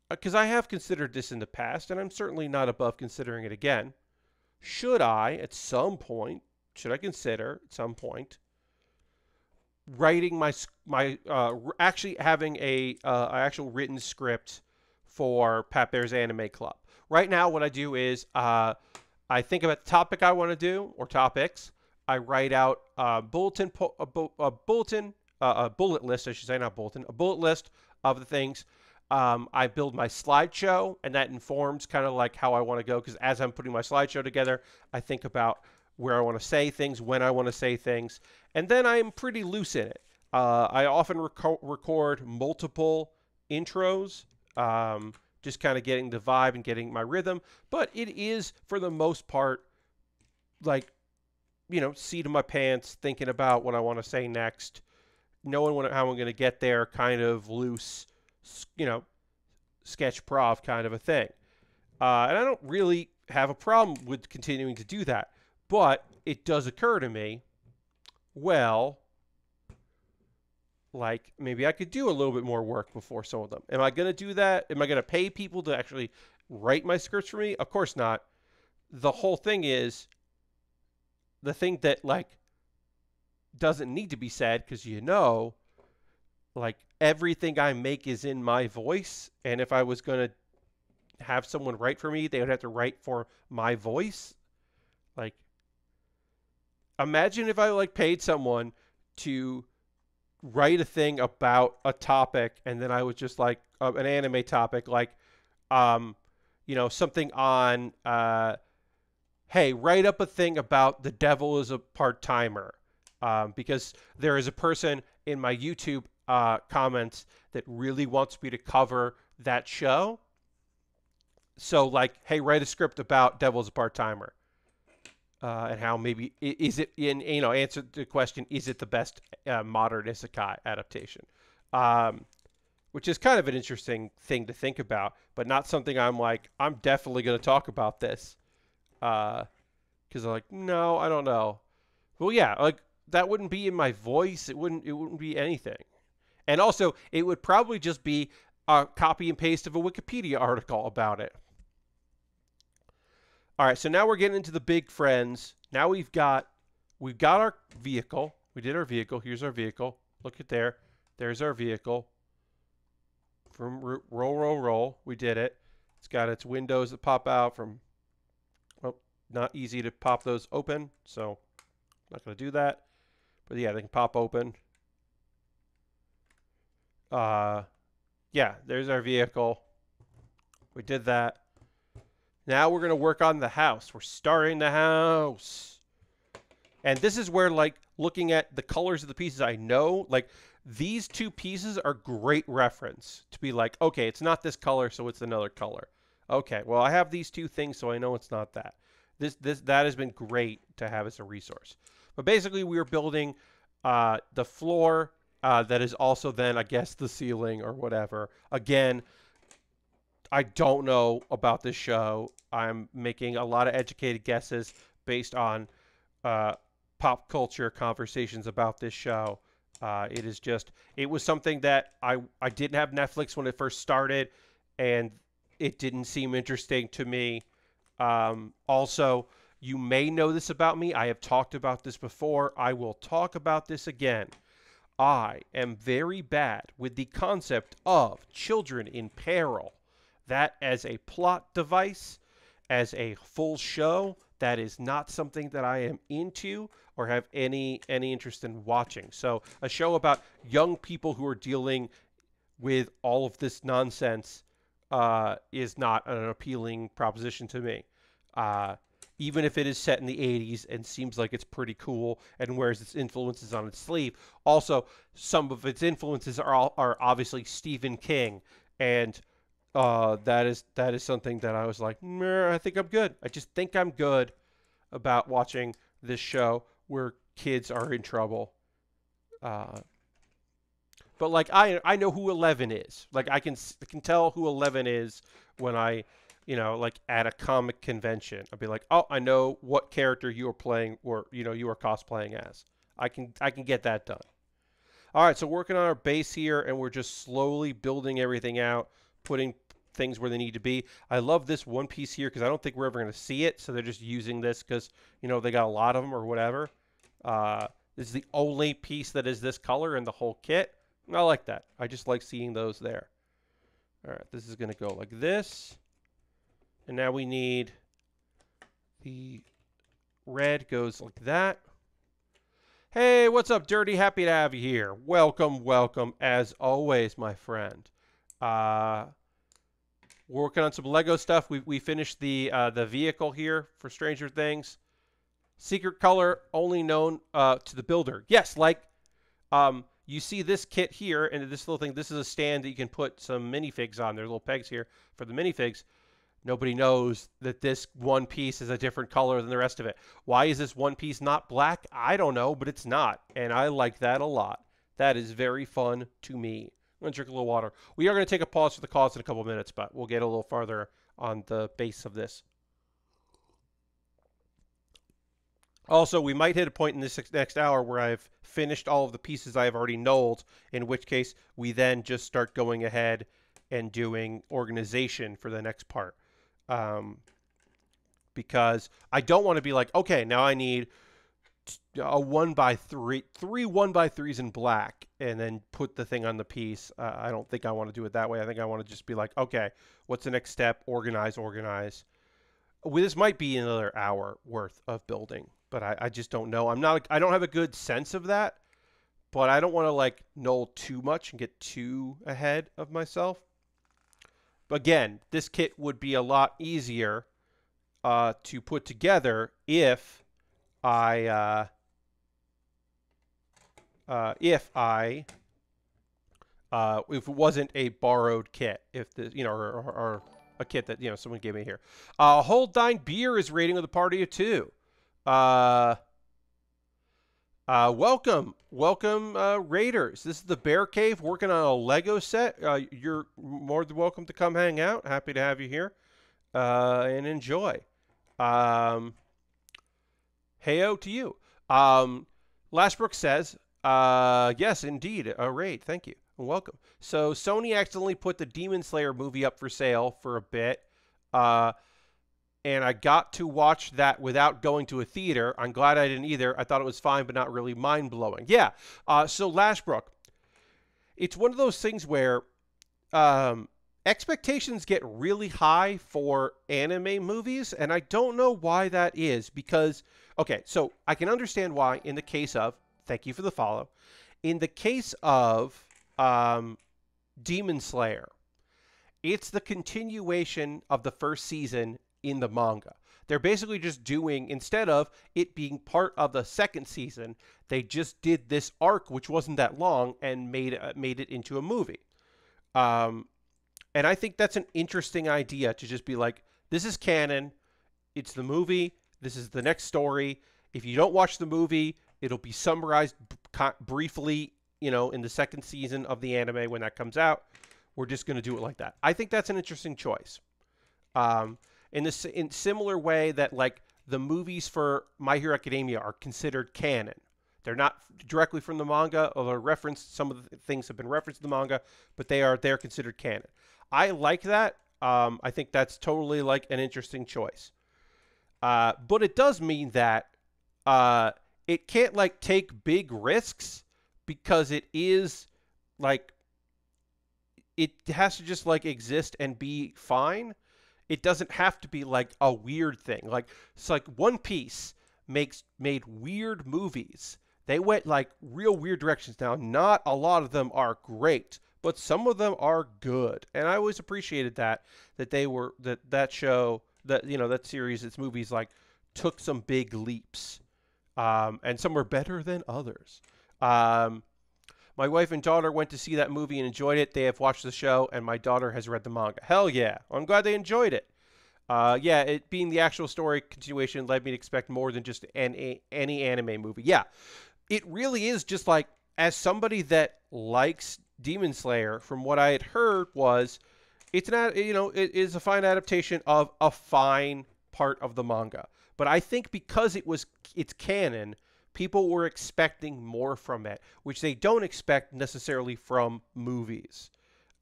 because I have considered this in the past, and I'm certainly not above considering it again. Should I consider at some point writing actually having a actual written script for Pat Bear's Anime Club. Right now, what I do is I think about the topic I want to do or topics. I write out a bullet list, I should say, not bulletin, a bullet list of the things. I build my slideshow, and that informs kind of like how I want to go. Because as I'm putting my slideshow together, I think about where I want to say things, when I want to say things, and then I'm pretty loose in it. I often record multiple intros, just kind of getting the vibe and getting my rhythm. But it is, for the most part, like, seat of my pants, thinking about what I want to say next, knowing how I'm going to get there, kind of loose, sketch prov kind of a thing. And I don't really have a problem with continuing to do that. But it does occur to me, well, like, maybe I could do a little bit more work before some of them. Am I going to do that? Am I going to pay people to actually write my scripts for me? Of course not. The whole thing is, the thing that, like, doesn't need to be said, because like, everything I make is in my voice, and if I was going to have someone write for me, they would have to write for my voice. Like, imagine if I, like, paid someone to write a thing about a topic, and then I was just like an anime topic, like something on hey, write up a thing about The Devil is a Part-Timer, because there is a person in my YouTube comments that really wants me to cover that show. So, like, hey, write a script about Devil is a Part-Timer. And how maybe is it answer the question, is it the best modern isekai adaptation, which is kind of an interesting thing to think about, but not something I'm definitely going to talk about this, because I'm like, no, I don't know. Well, yeah, like, that wouldn't be in my voice. It wouldn't be anything, and also it would probably just be a copy and paste of a Wikipedia article about it. All right, so now we're getting into the big friends. Now we've got our vehicle. We did our vehicle. Here's our vehicle. Look at there. There's our vehicle. From roll. We did it. It's got its windows that pop out from, well, not easy to pop those open, so I'm not going to do that. But yeah, they can pop open. Yeah, there's our vehicle. We did that. Now we're going to work on the house. We're starting the house. And this is where, like, looking at the colors of the pieces, I know, like, these two pieces are great reference to be like, okay, it's not this color, so it's another color. Okay, well, I have these two things, so I know it's not that. That has been great to have as a resource. But basically, we are building the floor that is also then, I guess, the ceiling or whatever. Again, I don't know about this show. I'm making a lot of educated guesses based on pop culture conversations about this show. It was something that I didn't have Netflix when it first started, and it didn't seem interesting to me. Also, you may know this about me. I have talked about this before. I will talk about this again. I am very bad with the concept of children in peril. That as a plot device, as a full show, that is not something that I am into or have any interest in watching. So a show about young people who are dealing with all of this nonsense is not an appealing proposition to me. Even if it is set in the 80s and seems like it's pretty cool and wears its influences on its sleeve. Also, some of its influences are obviously Stephen King, and that is something that I was like, I think I'm good. I just think I'm good about watching this show where kids are in trouble. But like I know who Eleven is. Like I can tell who Eleven is when I, like at a comic convention. I'll be like, oh, I know what character you are playing or you are cosplaying as. I can get that done. All right, so working on our base here, and we're just slowly building everything out, putting things where they need to be. I love this one piece here because I don't think we're ever going to see it, so they're just using this because they got a lot of them or whatever. This is the only piece that is this color in the whole kit. I like that. I just like seeing those there. All right, this is going to go like this. And now we need the red goes like that. Hey, what's up, Dirty? Happy to have you here. Welcome, welcome, as always, my friend. We're working on some Lego stuff. We finished the vehicle here for Stranger Things. Secret color only known to the builder. Yes, like you see this kit here and this little thing. This is a stand that you can put some minifigs on. There's little pegs here for the minifigs. Nobody knows that this one piece is a different color than the rest of it. Why is this one piece not black? I don't know, but it's not. And I like that a lot. That is very fun to me. I'm going to drink a little water. We are going to take a pause for the cause in a couple of minutes, but we'll get a little farther on the base of this. Also, we might hit a point in this next hour where I've finished all of the pieces I have already knolled, in which case we then just start going ahead and doing organization for the next part. Because I don't want to be like, okay, now I need a 1x3, three 1x3s in black, and then put the thing on the piece. I don't think I want to do it that way. I think I want to just be like, okay, what's the next step? Organize, organize. This might be another hour worth of building, but I just don't know. I don't have a good sense of that, but I don't want to like knoll too much and get too ahead of myself. Again, this kit would be a lot easier to put together if if it wasn't a borrowed kit, if the or a kit that someone gave me here. Hold Dine Beer is rating with a party of two. Welcome, Raiders. This is the Bear Cave working on a Lego set. You're more than welcome to come hang out. Happy to have you here and enjoy. Heyo to you. Lashbrook says, yes, indeed, a raid. Thank you. Welcome. So Sony accidentally put the Demon Slayer movie up for sale for a bit. And I got to watch that without going to a theater. I'm glad I didn't either. I thought it was fine, but not really mind-blowing. Yeah, so Lashbrook, it's one of those things where expectations get really high for anime movies, and I don't know why that is. Because, okay, so I can understand why in the case of, thank you for the follow, in the case of Demon Slayer, it's the continuation of the first season in the manga. They're basically just doing, instead of it being part of the second season, they just did this arc, which wasn't that long, and made it into a movie. And I think that's an interesting idea, to just be like, this is canon, it's the movie, this is the next story. If you don't watch the movie, it'll be summarized briefly, in the second season of the anime when that comes out. We're just going to do it like that. I think that's an interesting choice. In similar way that like the movies for My Hero Academia are considered canon. They're not directly from the manga, although referenced. Some of the things have been referenced in the manga, but they're considered canon. I like that. I think that's totally like an interesting choice. But it does mean that it can't like take big risks, because it is like it has to just like exist and be fine. It doesn't have to be like a weird thing. Like it's like One Piece made weird movies. They went like real weird directions. Now, not a lot of them are great, but some of them are good. And I always appreciated that they were that show, that that series, its movies like took some big leaps. And some were better than others. My wife and daughter went to see that movie and enjoyed it. They have watched the show, and my daughter has read the manga. Hell yeah. I'm glad they enjoyed it. Yeah, it being the actual story continuation led me to expect more than just any anime movie. Yeah, it really is just like, as somebody that likes Demon Slayer, from what I had heard was, it is a fine adaptation of a fine part of the manga. But I think because it's canon, people were expecting more from it, which they don't expect necessarily from movies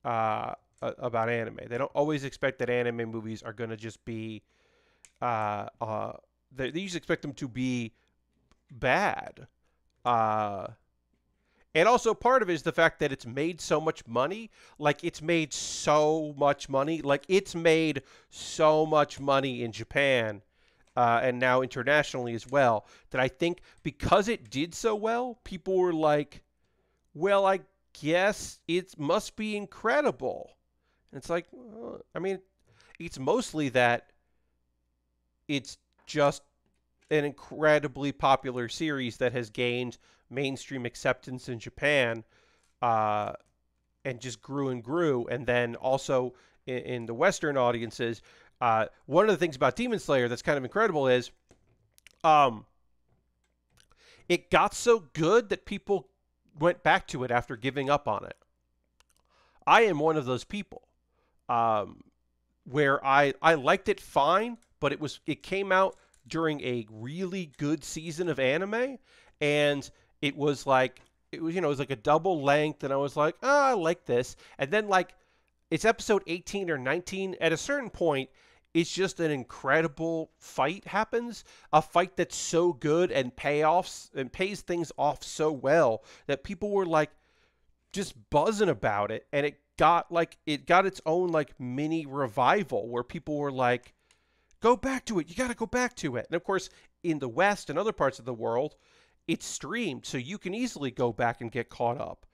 about anime. They don't always expect that anime movies are going to just be, they usually expect them to be bad. Uh, and also part of it is the fact that it's made so much money. Like it's made so much money. Like it's made so much money in Japan and now internationally as well. That I think because it did so well, people were like, "Well, I guess it must be incredible." And it's like, I mean, it's mostly that it's just an incredibly popular series that has gained mainstream acceptance in Japan uh, and just grew and grew. And then also in the Western audiences, one of the things about Demon Slayer that's kind of incredible is um, it got so good that people went back to it after giving up on it. I am one of those people um, where I liked it fine, but it came out during a really good season of anime, and it was like it was like a double length, and I was like, oh, I like this, and then like it's episode 18 or 19. At a certain point, it's just an incredible fight happens, a fight that's so good and payoffs and pays things off so well that people were like just buzzing about it, and it got its own like mini revival where people were like, go back to it, you got to go back to it. And of course, in the West and other parts of the world, it's streamed, so you can easily go back and get caught up.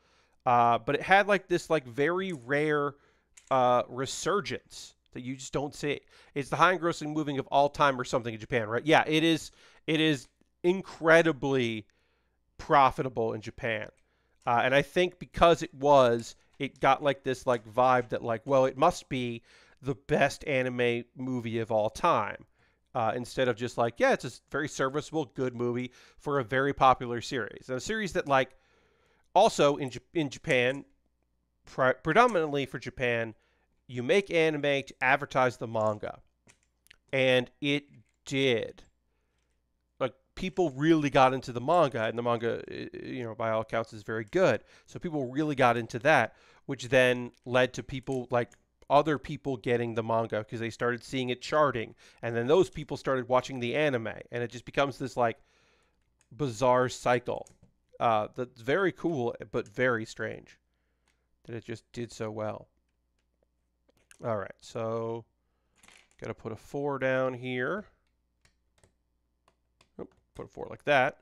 But it had like this like very rare resurgence that you just don't see. It's the high grossing movie of all time or something in Japan, right? Yeah, it is. It is incredibly profitable in Japan. And I think because it got like this like vibe that like, well, it must be the best anime movie of all time. Instead of just like, yeah, it's a very serviceable, good movie for a very popular series. And a series that like also in Japan, predominantly for Japan, you make anime to advertise the manga. And it did. Like people really got into the manga, and the manga, by all accounts, is very good. So people really got into that, which then led to people like other people getting the manga because they started seeing it charting, and then those people started watching the anime, and it just becomes this like bizarre cycle that's very cool but very strange that it just did so well. All right, so gotta put a 4 down here. Put a 4 like that.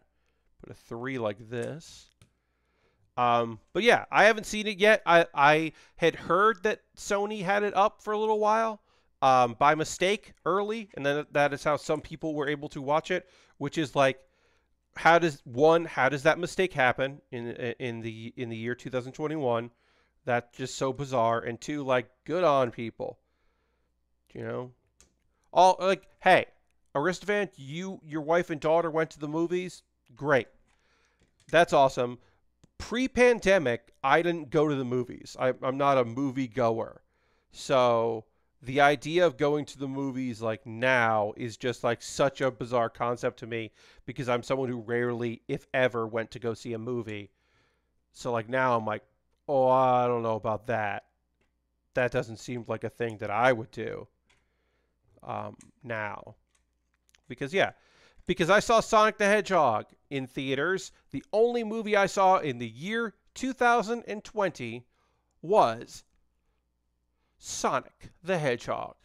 Put a 3 like this. But yeah, I haven't seen it yet. I had heard that Sony had it up for a little while by mistake early, and then that is how some people were able to watch it, which is like, how does that mistake happen in the year 2021? That's just so bizarre. And two, like, good on people. You know, all like, hey, Aristophan, your wife and daughter went to the movies. Great, that's awesome. Pre-pandemic, I didn't go to the movies. I'm not a movie goer. So the idea of going to the movies like now is just like such a bizarre concept to me because I'm someone who rarely, if ever, went to go see a movie. So like now I'm like, oh, I don't know about that. That doesn't seem like a thing that I would do now. Because I saw Sonic the Hedgehog in theaters. The only movie I saw in the year 2020 was Sonic the Hedgehog.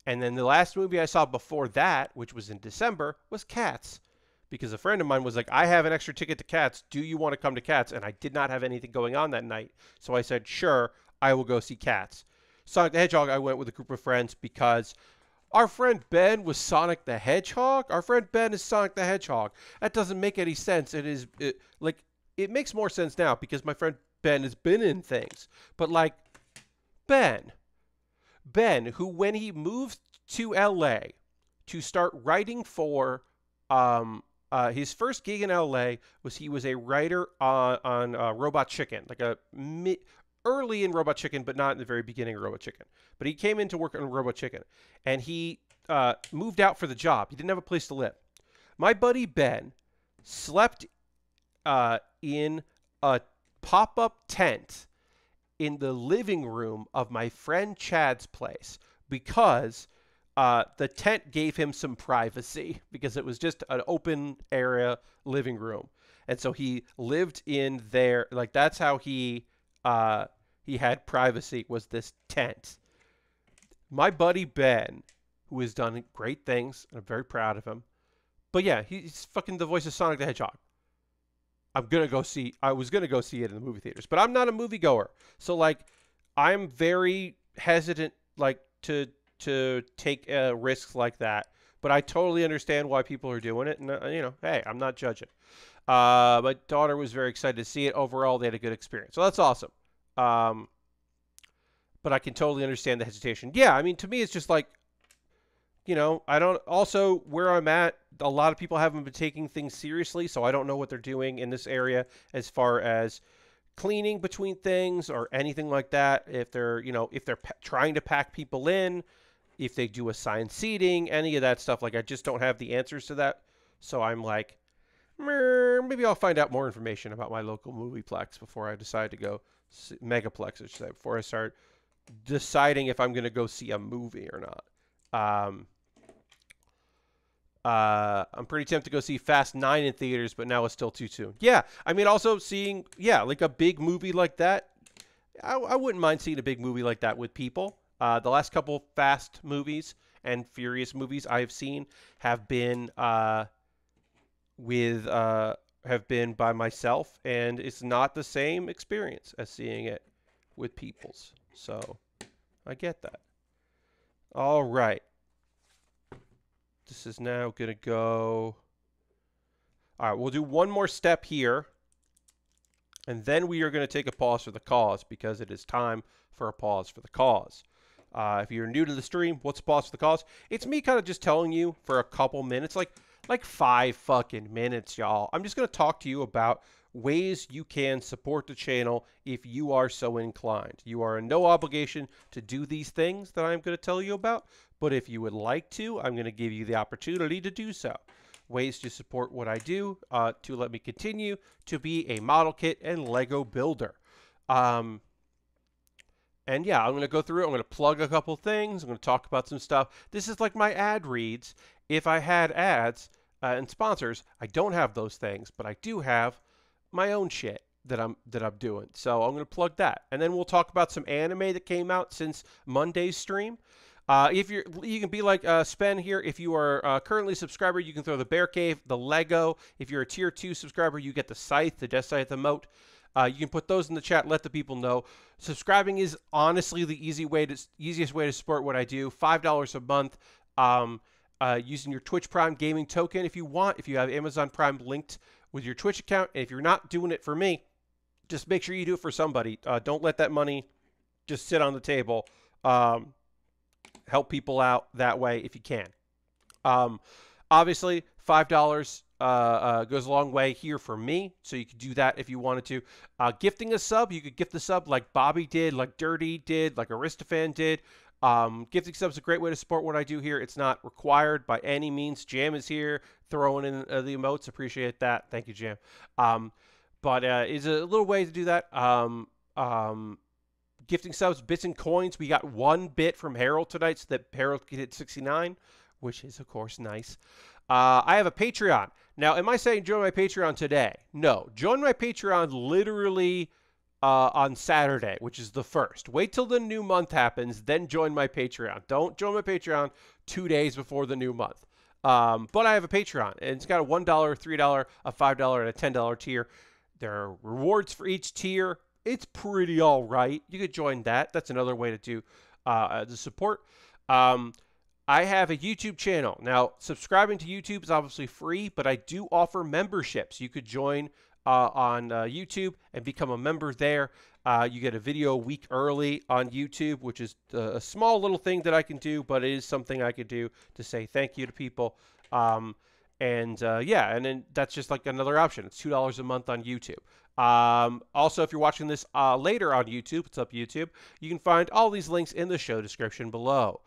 And then the last movie I saw before that, which was in December, was Cats. Because a friend of mine was like, I have an extra ticket to Cats. Do you want to come to Cats? And I did not have anything going on that night. So I said, sure, I will go see Cats. Sonic the Hedgehog, I went with a group of friends because our friend Ben was Sonic the Hedgehog. Our friend Ben is Sonic the Hedgehog. That doesn't make any sense. It makes more sense now because my friend Ben has been in things. But like Ben, who when he moved to LA to start writing for his first gig in LA was he was a writer on Robot Chicken, like early in Robot Chicken, but not in the very beginning of Robot Chicken. But he came in to work on Robot Chicken, and he moved out for the job. He didn't have a place to live. My buddy Ben slept in a pop-up tent in the living room of my friend Chad's place because the tent gave him some privacy because it was just an open area living room. and so he lived in there. Like that's how he had privacy, was this tent. My buddy Ben, who has done great things, and I'm very proud of him. But yeah, he's fucking the voice of Sonic the Hedgehog. I was gonna go see it in the movie theaters, but I'm not a moviegoer, so like, I'm very hesitant, like to take risks like that. But I totally understand why people are doing it, and hey, I'm not judging. My daughter was very excited to see it. Overall, they had a good experience, so that's awesome. Um, but I can totally understand the hesitation. Yeah, I mean, to me, it's just like, I don't, also where I'm at, a lot of people haven't been taking things seriously, so I don't know what they're doing in this area as far as cleaning between things or anything like that. If they're, if they're trying to pack people in, if they do assigned seating, any of that stuff, like I just don't have the answers to that. So I'm like, maybe I'll find out more information about my local movieplex before I decide to go, megaplex, I should say, before I start deciding if I'm going to go see a movie or not. I'm pretty tempted to go see Fast 9 in theaters, but now it's still too soon. Yeah, I mean, also seeing, like a big movie like that, I wouldn't mind seeing a big movie like that with people. The last couple Fast movies and Furious movies I've seen have been have been by myself, and it's not the same experience as seeing it with peoples. So I get that. All right. This is now going to go. All right, we'll do one more step here. And then we are going to take a pause for the cause, because it is time for a pause for the cause. If you're new to the stream, what's a pause for the cause? It's me kind of just telling you for a couple minutes, like 5 fucking minutes, y'all. I'm just going to talk to you about ways you can support the channel if you are so inclined. You are in no obligation to do these things that I'm going to tell you about, but if you would like to, I'm going to give you the opportunity to do so. Ways to support what I do to let me continue to be a model kit and Lego builder. And yeah, I'm going to go through it. I'm going to plug a couple things. I'm going to talk about some stuff. This is like my ad reads. If I had ads and sponsors, I don't have those things, but I do have my own shit that I'm doing. So I'm going to plug that. And then we'll talk about some anime that came out since Monday's stream. If you can be like Spen here. If you are currently a subscriber, you can throw the Bear Cave, the Lego. If you're a tier 2 subscriber, you get the Scythe, the Death Scythe emote. You can put those in the chat. Let the people know. Subscribing is honestly the easiest way to support what I do. $5 a month. Using your Twitch Prime gaming token if you want. If you have Amazon Prime linked with your Twitch account, and if you're not doing it for me, just make sure you do it for somebody. Don't let that money just sit on the table. Help people out that way if you can. Obviously, $5 goes a long way here for me, so you could do that if you wanted to. Gifting a sub, you could gift a sub like Bobby did, like Dirty did, like Aristofan did. Gifting subs is a great way to support what I do here. It's not required by any means. Jam is here throwing in the emotes. Appreciate that. Thank you, Jam. But it's a little way to do that. Gifting subs, bits and coins. We got 1 bit from Harold tonight so that Harold could hit 69, which is, of course, nice. I have a Patreon. Now, am I saying join my Patreon today? No. Join my Patreon literally on Saturday, which is the 1st. Wait till the new month happens, then join my Patreon. Don't join my Patreon 2 days before the new month. But I have a Patreon, and it's got a $1, $3, a $5, and a $10 tier. There are rewards for each tier. It's pretty all right. You could join that. That's another way to do the support. I have a YouTube channel. Now, subscribing to YouTube is obviously free, but I do offer memberships. You could join on YouTube and become a member there. You get a video a week early on YouTube, which is a small little thing that I can do, but it is something I could do to say thank you to people. Yeah, and then that's just like another option. It's $2 a month on YouTube. Also, if you're watching this later on YouTube, it's up YouTube, you can find all these links in the show description below.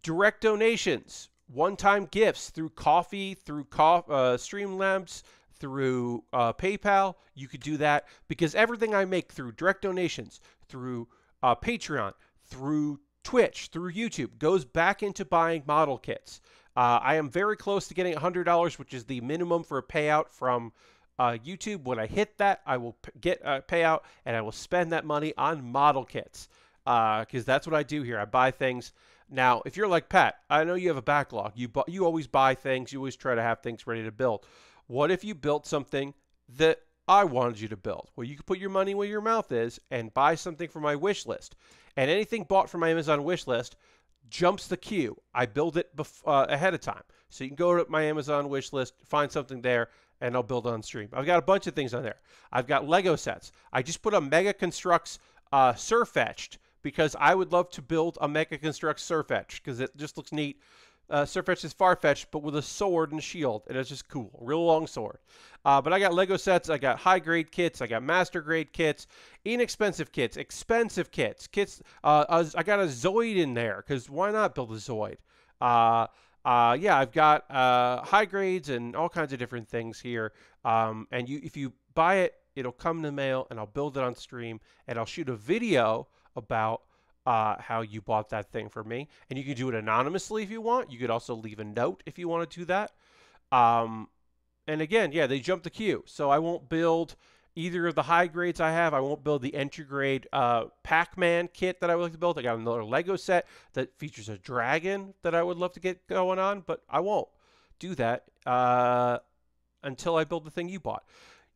Direct donations, one-time gifts through Coffee, through Streamlabs, through PayPal. You could do that because everything I make through direct donations, through Patreon, through Twitch, through YouTube goes back into buying model kits. I am very close to getting $100, which is the minimum for a payout from YouTube. When I hit that, I will get a payout, and I will spend that money on model kits because that's what I do here. I buy things. Now, if you're like Pat, I know you have a backlog. You always buy things. You always try to have things ready to build. What if you built something that I wanted you to build? Well, you could put your money where your mouth is and buy something from my wish list. And anything bought from my Amazon wish list jumps the queue. I build it ahead of time. So you can go to my Amazon wish list, find something there, and I'll build it on stream. I've got a bunch of things on there. I've got Lego sets. I just put a Mega Construx Surfetched because I would love to build a Mega Construx Surfetched because it just looks neat. Surfetched is Farfetch'd, but with a sword and a shield, and it's just cool. Real long sword. But I got Lego sets. I got high-grade kits. I got master-grade kits. Inexpensive kits. Expensive kits. I got a Zoid in there, because why not build a Zoid? Yeah, I've got high grades and all kinds of different things here. And if you buy it, it'll come in the mail, and I'll build it on stream, and I'll shoot a video about how you bought that thing for me. And you can do it anonymously if you want. You could also leave a note if you want to do that. And again, yeah, they jump the queue. So I won't build either of the high grades I have. I won't build the entry grade Pac-Man kit that I would like to build. I got another Lego set that features a dragon that I would love to get going on, but I won't do that until I build the thing you bought.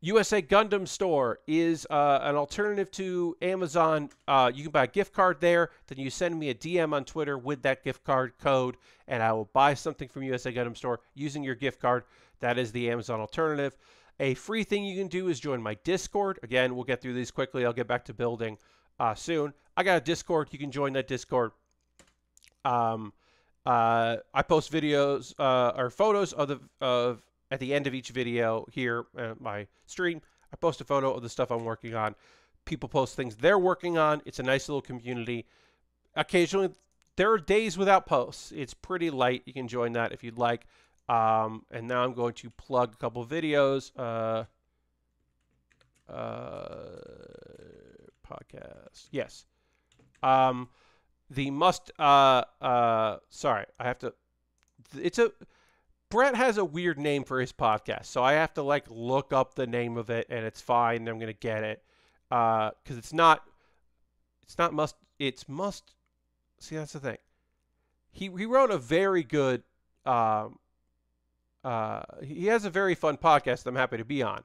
USA Gundam Store is an alternative to Amazon. You can buy a gift card there. Then you send me a DM on Twitter with that gift card code, and I will buy something from USA Gundam Store using your gift card. That is the Amazon alternative. A free thing you can do is join my Discord. Again, we'll get through these quickly. I'll get back to building soon. I got a Discord. You can join that Discord. I post videos or photos of at the end of each video here at my stream. I post a photo of the stuff I'm working on. People post things they're working on. It's a nice little community. Occasionally, there are days without posts. It's pretty light. You can join that if you'd like. And now I'm going to plug a couple videos. Podcast. Yes. The must. Sorry, I have to. Brett has a weird name for his podcast, so I have to like look up the name of it, and it's fine. I'm gonna get it because it's not must. It's must. See, that's the thing. He wrote a very good. He has a very fun podcast that I'm happy to be on.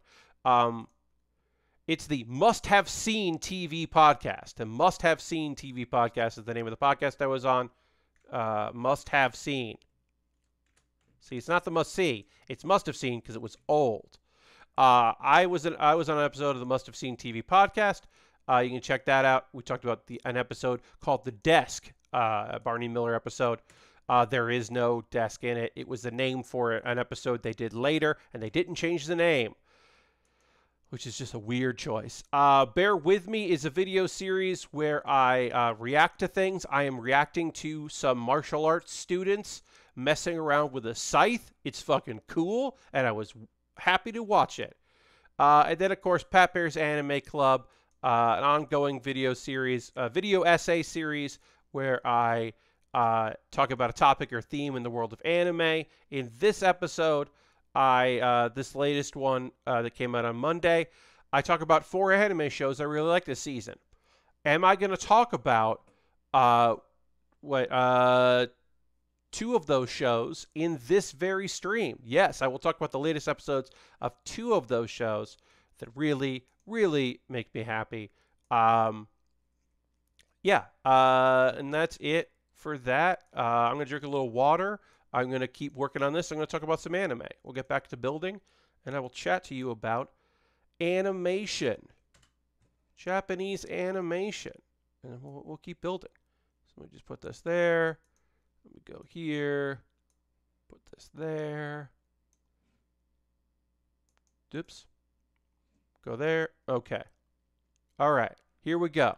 It's the Must Have Seen TV podcast. The Must Have Seen TV podcast is the name of the podcast I was on. Must Have Seen. See, it's not the must see. It's must have seen because it was old. I was on an episode of the Must Have Seen TV podcast. You can check that out. We talked about an episode called The Desk, a Barney Miller episode. There is no desk in it. It was the name for an episode they did later, and they didn't change the name, which is just a weird choice. Bear With Me is a video series where I react to things. I am reacting to some martial arts students messing around with a scythe. It's fucking cool, and I was happy to watch it. And then, of course, Pat Bear's Anime Club, an ongoing video series, video essay series where I talk about a topic or theme in the world of anime. In this episode, this latest one that came out on Monday, I talk about 4 anime shows I really like this season. Am I going to talk about 2 of those shows in this very stream? Yes, I will talk about the latest episodes of 2 of those shows that really, really make me happy. Yeah, and that's it for that. I'm going to drink a little water. I'm going to keep working on this. I'm going to talk about some anime. We'll get back to building, and I will chat to you about animation. Japanese animation. And we'll keep building. So let me just put this there. Let me go here. Put this there. Oops. Go there. Okay. All right. Here we go.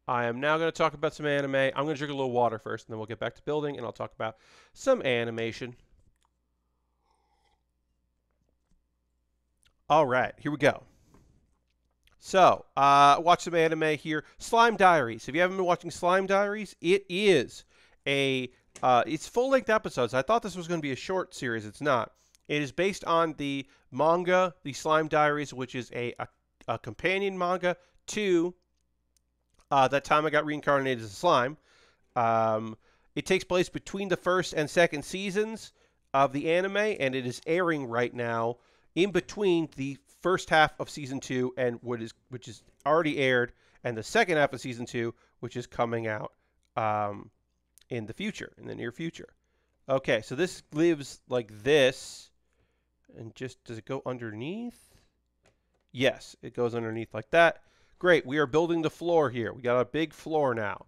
I am now going to talk about some anime. I'm going to drink a little water first, and then we'll get back to building, and I'll talk about some animation. All right, here we go. So, watch some anime here. Slime Diaries. If you haven't been watching Slime Diaries, it is a It's full-length episodes. I thought this was going to be a short series. It's not. It is based on the manga, The Slime Diaries, which is a companion manga to That Time I Got Reincarnated as a Slime. It takes place between the first and second seasons of the anime, and it is airing right now in between the first half of season 2 and which is already aired, and the second half of season 2, which is coming out in the near future. Okay, so this lives like this, and just, does it go underneath? Yes, it goes underneath like that. Great, we are building the floor here. We got a big floor now.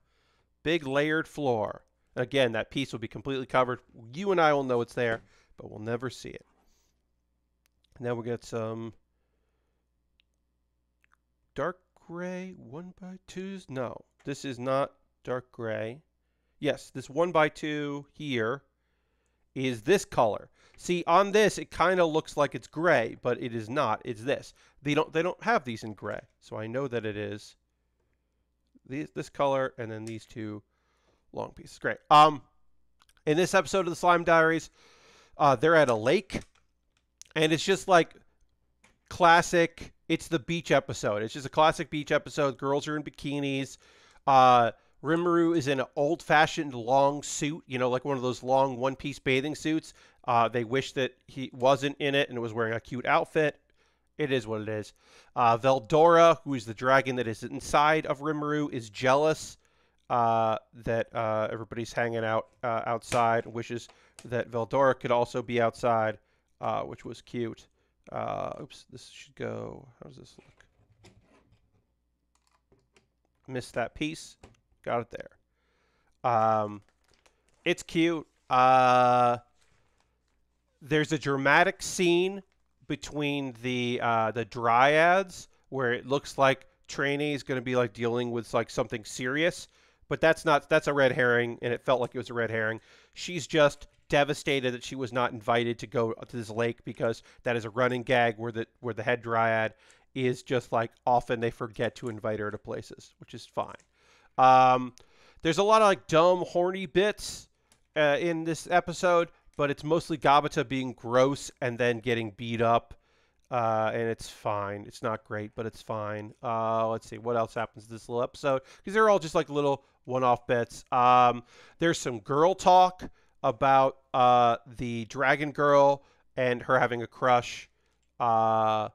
Big layered floor. Again, that piece will be completely covered. You and I will know it's there, but we'll never see it. And then we'll get some dark gray 1x2s. No, this is not dark gray. Yes, this 1x2 here is this color. See, on this, it kind of looks like it's gray, but it is not. It's this. They don't have these in gray, so I know that it is this color, and then these two long pieces. Great. In this episode of the Slime Diaries, they're at a lake, and it's just like classic. It's the beach episode. It's just a classic beach episode. Girls are in bikinis. Rimuru is in an old-fashioned long suit, like one of those long one-piece bathing suits. They wish that he wasn't in it and was wearing a cute outfit. It is what it is. Veldora, who is the dragon that is inside of Rimuru, is jealous that everybody's hanging out outside, wishes that Veldora could also be outside, which was cute. Oops, this should go. How does this look? Missed that piece. Got it there. It's cute. There's a dramatic scene between the dryads where it looks like Trainee is going to be like dealing with like something serious, but that's a red herring, and it felt like it was a red herring. She's just devastated that she was not invited to go to this lake, because that is a running gag where the head dryad is just like, often they forget to invite her to places, which is fine. There's a lot of like dumb, horny bits in this episode, but it's mostly Gabata being gross and then getting beat up, and it's fine. It's not great, but it's fine. Let's see what else happens in this little episode, because they're all just like little one-off bits. There's some girl talk about the dragon girl and her having a crush, and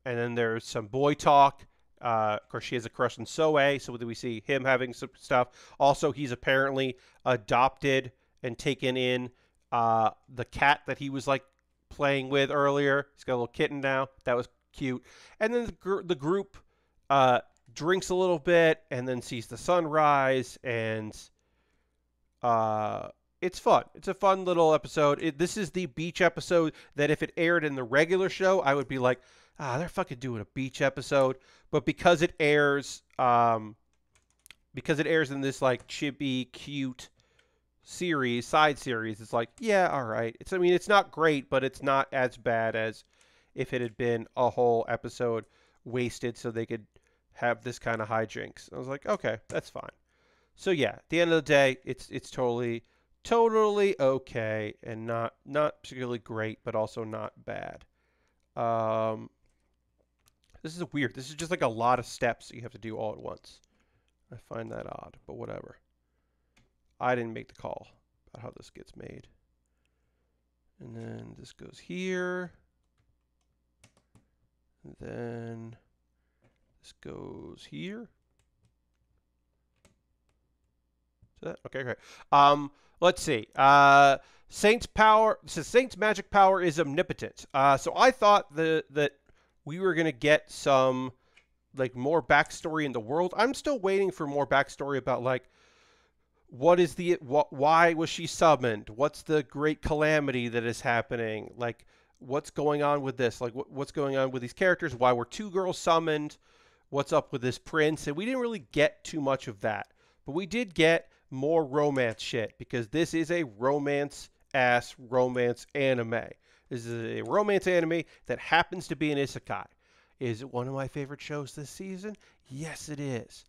then there's some boy talk. Of course, she has a crush on Soe, so we see him having some stuff. Also, he's apparently adopted and taken in the cat that he was like playing with earlier. He's got a little kitten now. That was cute. And then the group drinks a little bit and then sees the sunrise, and it's fun. It's a fun little episode. This is the beach episode that if it aired in the regular show, I would be like, they're fucking doing a beach episode. But because it airs in this like chibi, cute side series, it's like, yeah, all right. It's not great, but it's not as bad as if it had been a whole episode wasted so they could have this kind of hijinks. I was like, okay, that's fine. So yeah, at the end of the day, it's totally okay, and not particularly great, but also not bad. This is weird. This is just like a lot of steps that you have to do all at once. I find that odd, but whatever. I didn't make the call about how this gets made. And then this goes here. And then this goes here. Okay, great. Let's see. Saint's power. Says Saint's magic power is omnipotent. So I thought that we were gonna get some like more backstory in the world. I'm still waiting for more backstory about like why was she summoned? What's the great calamity that is happening? Like what's going on with this? Like what's going on with these characters? Why were 2 girls summoned? What's up with this prince? And we didn't really get too much of that, but we did get more romance shit, because this is a romance anime. This is a romance anime that happens to be an isekai. Is it one of my favorite shows this season? Yes, it is.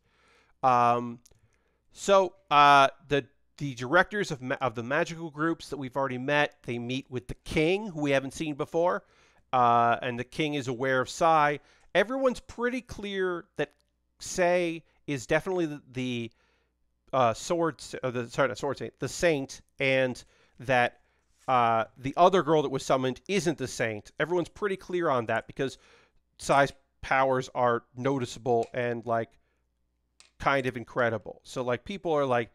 So the the directors of the magical groups that we've already met, they meet with the king, who we haven't seen before, and the king is aware of Sai. Everyone's pretty clear that Sai is definitely the sword, sorry, not sword saint, the saint, and that the other girl that was summoned isn't the saint. Everyone's pretty clear on that because Sai's powers are noticeable and like kind of incredible. So like people are like,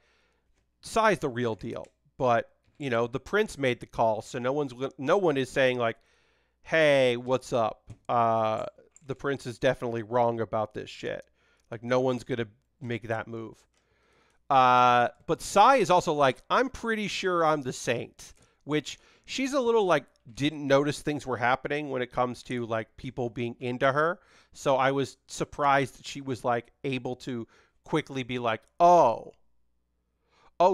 Sai's the real deal, but you know the prince made the call, so no one is saying like, hey, what's up? The prince is definitely wrong about this shit. Like no one's gonna make that move. But Sai is also like, I'm pretty sure I'm the saint, which she's a little like didn't notice things were happening when it comes to like people being into her. So I was surprised that she was like able to quickly be like, oh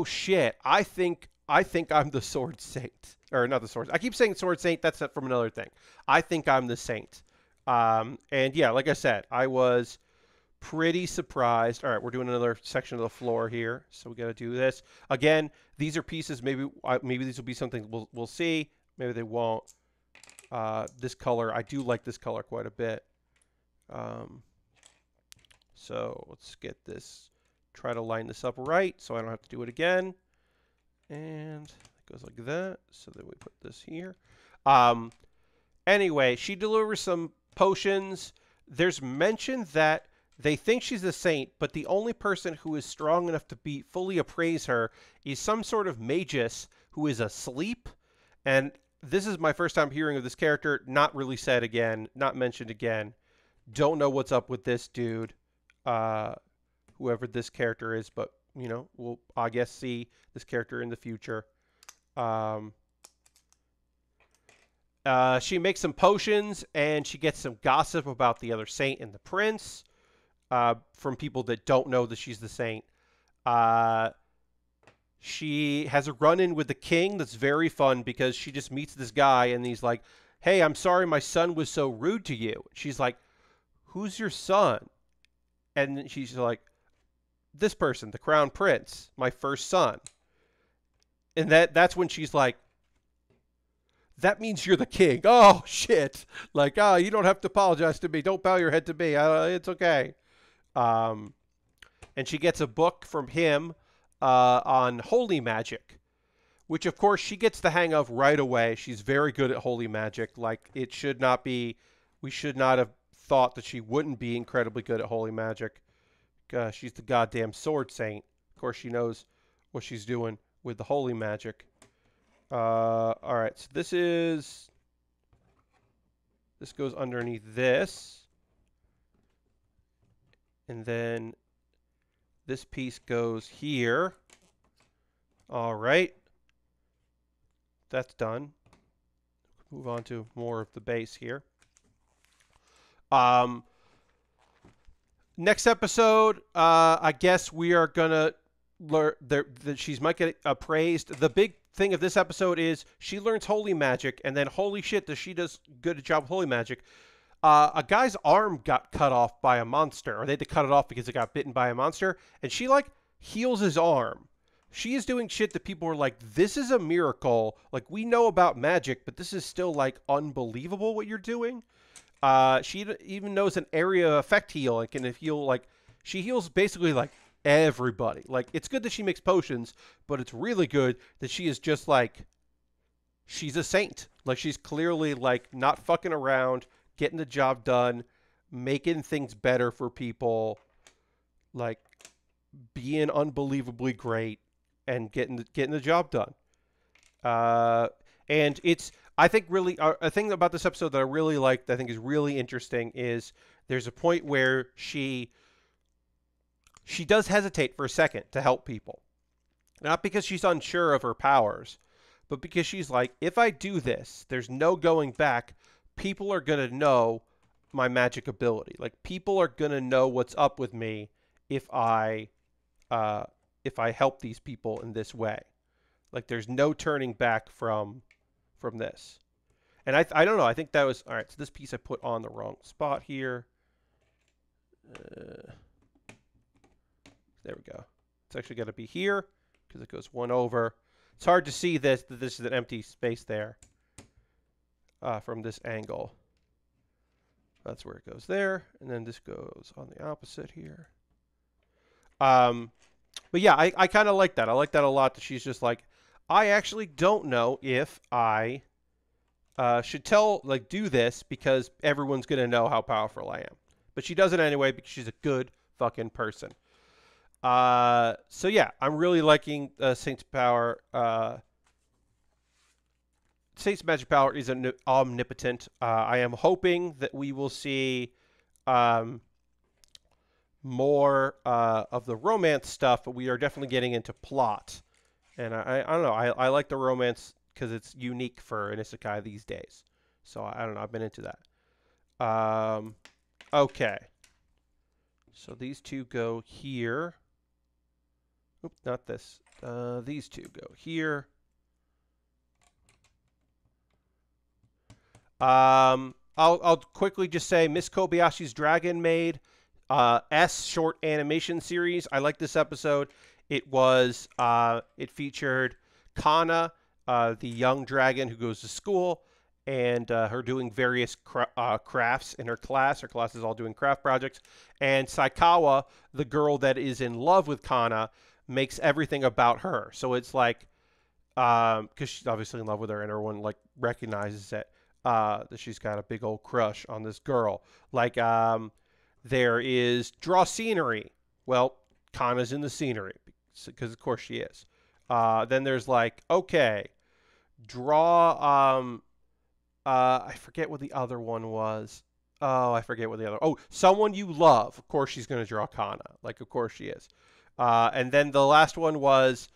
shit, I think I'm the sword saint. Or not the sword. I keep saying sword saint, that's from another thing. I think I'm the saint. And yeah, like I said, I was pretty surprised. All right, we're doing another section of the floor here, so we got to do this again. These are pieces. Maybe these will be something we'll see. Maybe they won't. This color, I do like this color quite a bit. So let's get this. Try to line this up right, so I don't have to do it again. And it goes like that. So then we put this here. Anyway, she delivers some potions. There's mention that they think she's a saint, but the only person who is strong enough to fully appraise her is some sort of magus who is asleep. And this is my first time hearing of this character. Not really said again, not mentioned again. Don't know what's up with this dude, whoever this character is, but you know, we'll I guess see this character in the future. She makes some potions, and she gets some gossip about the other saint and the prince from people that don't know that she's the saint. She has a run-in with the king that's very fun because she just meets this guy, and he's like, hey, I'm sorry my son was so rude to you. She's like, who's your son? And she's like, this person, the crown prince, my first son. And that's when she's like, that means you're the king. Oh, shit. Like, you don't have to apologize to me. Don't bow your head to me. It's okay. And she gets a book from him on holy magic, which, of course, she gets the hang of right away. She's very good at holy magic. Like, it should not be, we should not have thought that she wouldn't be incredibly good at holy magic. She's the goddamn sword saint. Of course, she knows what she's doing with the holy magic. All right, so this goes underneath this. And then this piece goes here. All right. That's done. Move on to more of the base here. Next episode, I guess we are going to learn that she might get appraised. The big thing of this episode is she learns holy magic, and then holy shit, does she does good a job with holy magic. A guy's arm got cut off by a monster, or they had to cut it off because it got bitten by a monster, and she, like, heals his arm. She is doing shit that people are like, this is a miracle. Like, we know about magic, but this is still, like, unbelievable what you're doing. She even knows an area effect heal and can heal, like, she heals basically, like, everybody. Like, it's good that she makes potions, but it's really good that she is just, like, she's a saint. Like, she's clearly, like, not fucking around, getting the job done, making things better for people, like, being unbelievably great, and getting the job done. And it's, I think, really, a thing about this episode that I really liked, I think is really interesting, is there's a point where she does hesitate for a second to help people. Not because she's unsure of her powers, but because she's like, if I do this, there's no going back. People are going to know my magic ability. Like, people are going to know what's up with me if I help these people in this way. Like, there's no turning back from this. And I don't know. I think that was, all right, so this piece I put on the wrong spot here. There we go. It's actually got to be here. because it goes one over. It's hard to see this, that this is an empty space there from this angle. That's where it goes there, and then this goes on the opposite here. But yeah, I kind of like that. I like that a lot, that she's just like, I actually don't know if I should do this because everyone's going to know how powerful I am. But she does it anyway because she's a good fucking person. So yeah, I'm really liking Saint's power. Saint's magic power is omnipotent. I am hoping that we will see more of the romance stuff, but we are definitely getting into plot. And I don't know. I like the romance because it's unique for an isekai these days. So I don't know. I've been into that. Okay. So these two go here. Oop, not this. These two go here. I'll quickly just say Miss Kobayashi's Dragon Maid S short animation series. I like this episode. It was it featured Kana, the young dragon who goes to school, and her doing various crafts in her class. Her class is all doing craft projects. And Saikawa, the girl that is in love with Kana, makes everything about her. So it's like, because she's obviously in love with her, and everyone like recognizes it, that she's got a big old crush on this girl. Like, there is draw scenery. Well, Kana's in the scenery because of course she is. Then there's like, okay, draw. I forget what the other one was. Oh, I forget what the other. Oh, someone you love. Of course, she's going to draw Kana. Like, of course she is. And then the last one was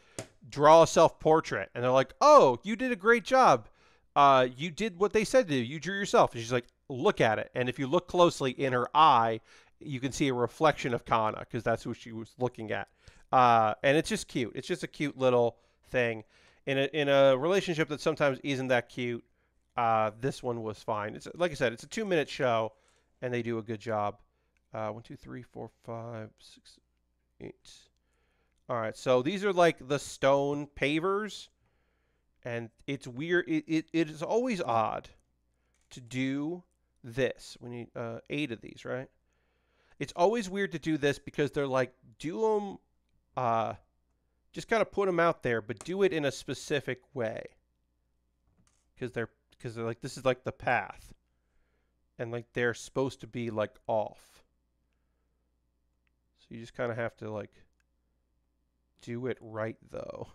draw a self-portrait. And they're like, oh, you did a great job. You did what they said to do. You drew yourself. And she's like, look at it. And if you look closely in her eye, you can see a reflection of Kana because that's who she was looking at. And it's just cute. It's just a cute little thing. In a relationship that sometimes isn't that cute, this one was fine. It's like I said, it's a 2-minute show, and they do a good job. 1, 2, 3, 4, 5, 6, 8. All right, so these are like the stone pavers, and it's weird. It is always odd to do this when you 8 of these, right? It's always weird to do this because they're like, do them, just kind of put them out there, but do it in a specific way. Because they're like, this is like the path. And like they're supposed to be like off. So you just kind of have to like do it right though.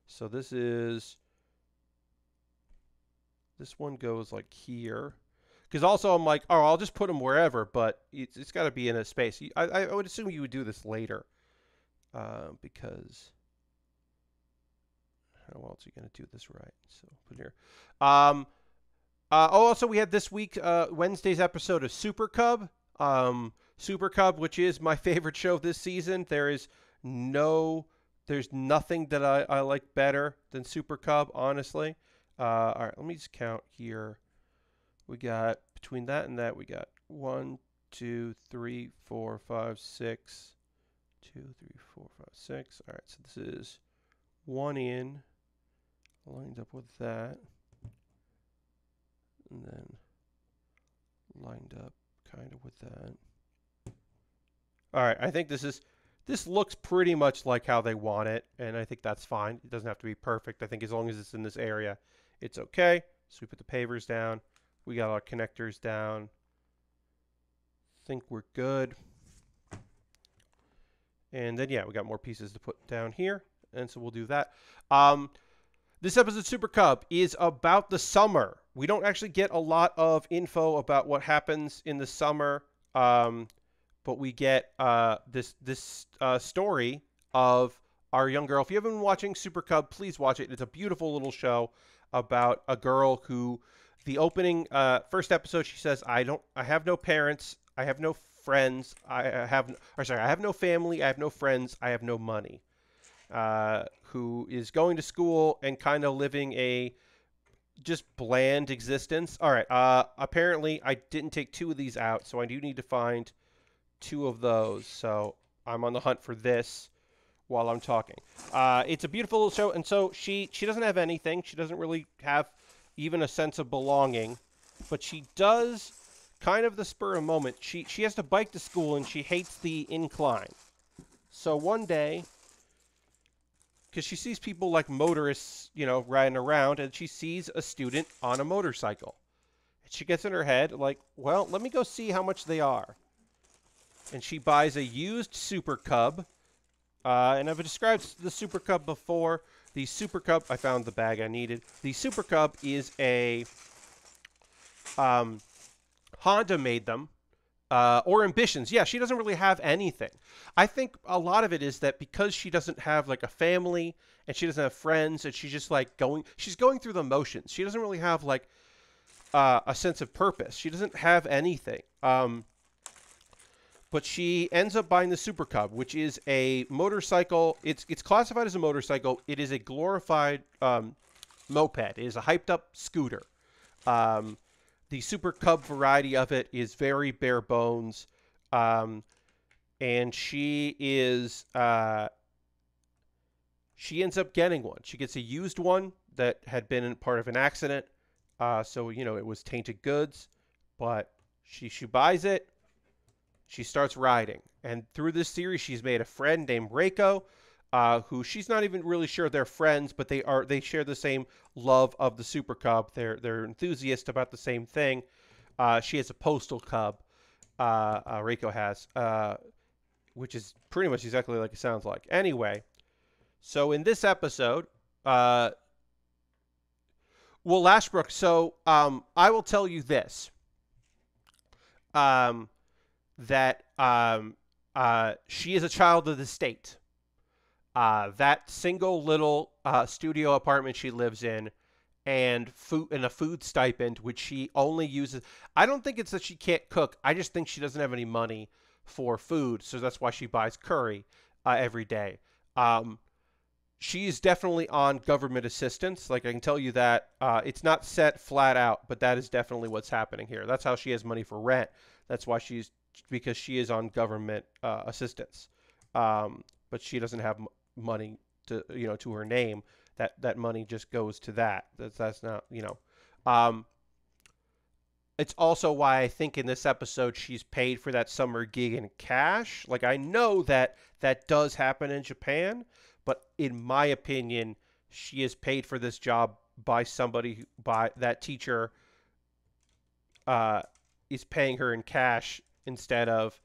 So this one goes like here. Because also I'm like, oh, I'll just put them wherever, but it's got to be in a space. I would assume you would do this later. Because how else are you going to do this right? So put here. Also, we had this week, Wednesday's episode of Super Cub. Super Cub, which is my favorite show this season. There's nothing that I like better than Super Cub, honestly. All right, let me just count here. We got, between that and that, we got 1, 2, 3, 4, 5, 6. 2, 3, 4, 5, 6. All right, so this is 1 in, lined up with that, and then lined up kind of with that. All right, I think this looks pretty much like how they want it, and I think that's fine. It doesn't have to be perfect. I think as long as it's in this area, it's okay. So we put the pavers down. We got our connectors down. Think we're good. And then, yeah, we got more pieces to put down here. And so we'll do that. This episode of Super Cub is about the summer. We don't actually get a lot of info about what happens in the summer. But we get this story of our young girl. If you haven't been watching Super Cub, please watch it. It's a beautiful little show about a girl who, the opening first episode, she says, I have no parents. I have no friends. I have no family. I have no friends. I have no money. Who is going to school and kind of living a just bland existence. All right. Apparently, I didn't take 2 of these out, so I do need to find 2 of those. So I'm on the hunt for this. while I'm talking. It's a beautiful little show, and so she doesn't have anything. She doesn't really have even a sense of belonging, but she does kind of the spur of the moment. She has to bike to school, and she hates the incline. So one day, because she sees people like motorists, riding around, and she sees a student on a motorcycle. And she gets in her head, like, well, let me go see how much they are. And she buys a used Super Cub. And I've described the Super Cub before. The Super Cub, I found the bag I needed. The Super Cub is a, Honda made them. Or ambitions. Yeah, she doesn't really have anything. I think a lot of it is that because she doesn't have like a family and she doesn't have friends and she's just like she's going through the motions. She doesn't really have like a sense of purpose. She doesn't have anything. But she ends up buying the Super Cub, which is a motorcycle. It's classified as a motorcycle. It is a glorified moped. It is a hyped up scooter. The Super Cub variety of it is very bare bones. And she ends up getting one. She gets a used one that had been part of an accident. So, it was tainted goods. But she buys it. She starts riding. And through this series, she's made a friend named Reiko, who she's not even really sure they're friends, but they share the same love of the Super Cub. They're enthusiasts about the same thing. She has a Postal Cub. Reiko has, which is pretty much exactly like it sounds like. Anyway, so in this episode, Lashbrook. So I will tell you this. That she is a child of the state. That single little studio apartment she lives in, and a food stipend, which she only uses. I don't think it's that she can't cook. I just think she doesn't have any money for food, so that's why she buys curry every day. She's definitely on government assistance. Like, I can tell you that. It's not set flat out, but that is definitely what's happening here. That's how she has money for rent. That's why because she is on government assistance. But she doesn't have money to her name. That money just goes to that. That's not, it's also why I think in this episode she's paid for that summer gig in cash. Like, I know that does happen in Japan, but in my opinion, she is paid for this job by somebody, by that teacher is paying her in cash instead of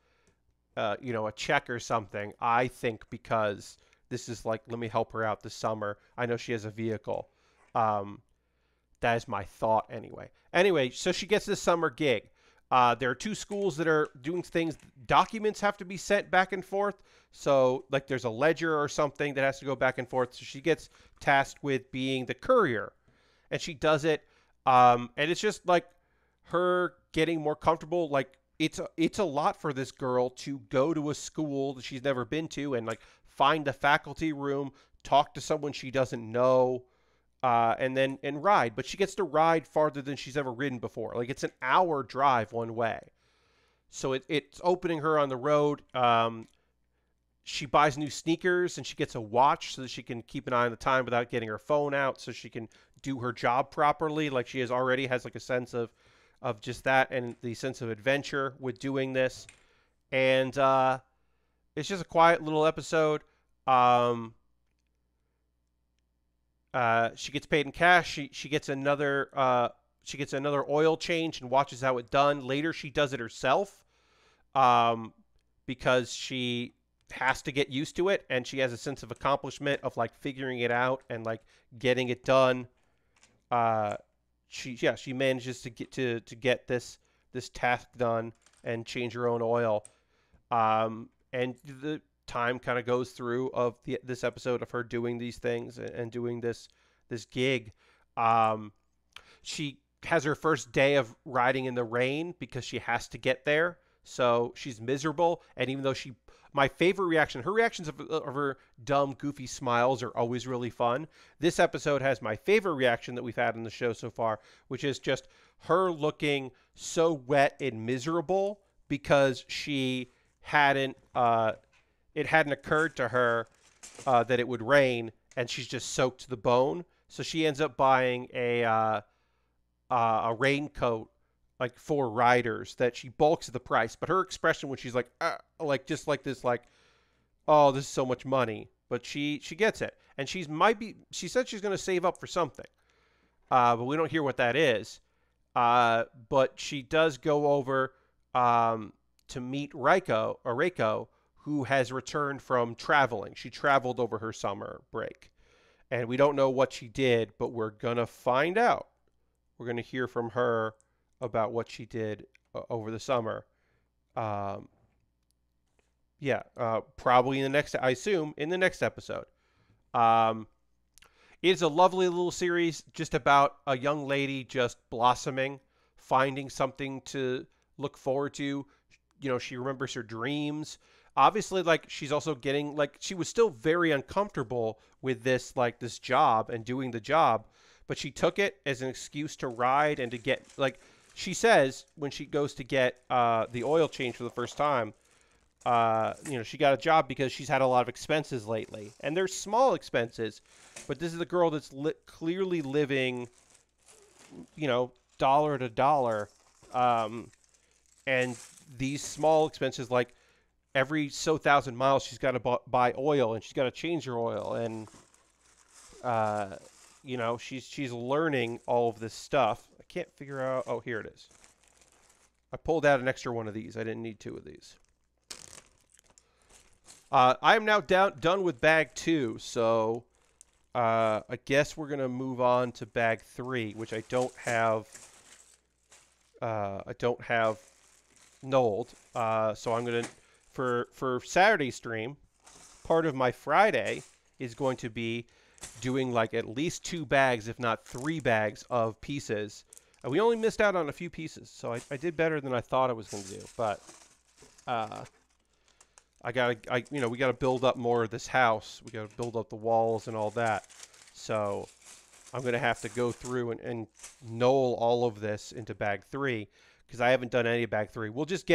a check or something. I think because this is like, let me help her out this summer. I know she has a vehicle. That is my thought anyway. Anyway, so she gets this summer gig. There are two schools that are doing things. Documents have to be sent back and forth. So, like, there's a ledger or something that has to go back and forth. So she gets tasked with being the courier. And she does it. And it's just, like, her getting more comfortable. Like, it's a lot for this girl to go to a school that she's never been to and, like, find a faculty room, talk to someone she doesn't know, and ride. But she gets to ride farther than she's ever ridden before. Like, it's an hour drive one way. So it's opening her on the road. She buys new sneakers and she gets a watch so that she can keep an eye on the time without getting her phone out, so she can do her job properly. Like, she already has like a sense of just that and the sense of adventure with doing this. And it's just a quiet little episode. She gets paid in cash. She gets another oil change and watches how it's done. Later, she does it herself because she has to get used to it, and she has a sense of accomplishment of like figuring it out and like getting it done. She manages to get this task done and change her own oil. And the time kind of goes through of this episode of her doing these things and doing this gig. She has her first day of riding in the rain because she has to get there. So she's miserable. And even though my favorite reaction, her reactions of her dumb, goofy smiles are always really fun. This episode has my favorite reaction that we've had in the show so far, which is just her looking so wet and miserable because she hadn't, it hadn't occurred to her that it would rain, and she's just soaked to the bone. So she ends up buying a raincoat like for riders that she bulks the price. But her expression when she's like just like this, like, oh, this is so much money. But she gets it, and she said she's going to save up for something, but we don't hear what that is. But she does go over to meet Reiko, who has returned from traveling. She traveled over her summer break, and we don't know what she did, but we're gonna find out. We're gonna hear from her about what she did over the summer. Um, yeah, probably in the next, I assume, in the next episode. Um, it's a lovely little series just about a young lady just blossoming, finding something to look forward to. You know, she remembers her dreams. Obviously, like, she's also getting, like, she was still very uncomfortable with this, like, this job and doing the job, but she took it as an excuse to ride and to get, like, she says when she goes to get the oil change for the first time, you know, she got a job because she's had a lot of expenses lately. And they're small expenses, but this is a girl that's clearly living, you know, dollar to dollar. And these small expenses, like every so 1,000 miles, she's got to buy oil and she's got to change her oil. And, you know, she's learning all of this stuff. I can't figure out. Oh, here it is. I pulled out an extra one of these. I didn't need 2 of these. I am now done with bag 2, so I guess we're gonna move on to bag 3, which I don't have. I don't have Nold, so I'm gonna for Saturday stream. Part of my Friday is going to be doing like at least 2 bags, if not 3 bags of pieces. We only missed out on a few pieces, so I did better than I thought I was going to do, but. You know, we gotta build up more of this house. We gotta build up the walls and all that. So I'm gonna have to go through and knoll all of this into bag 3 because I haven't done any of bag 3. We'll just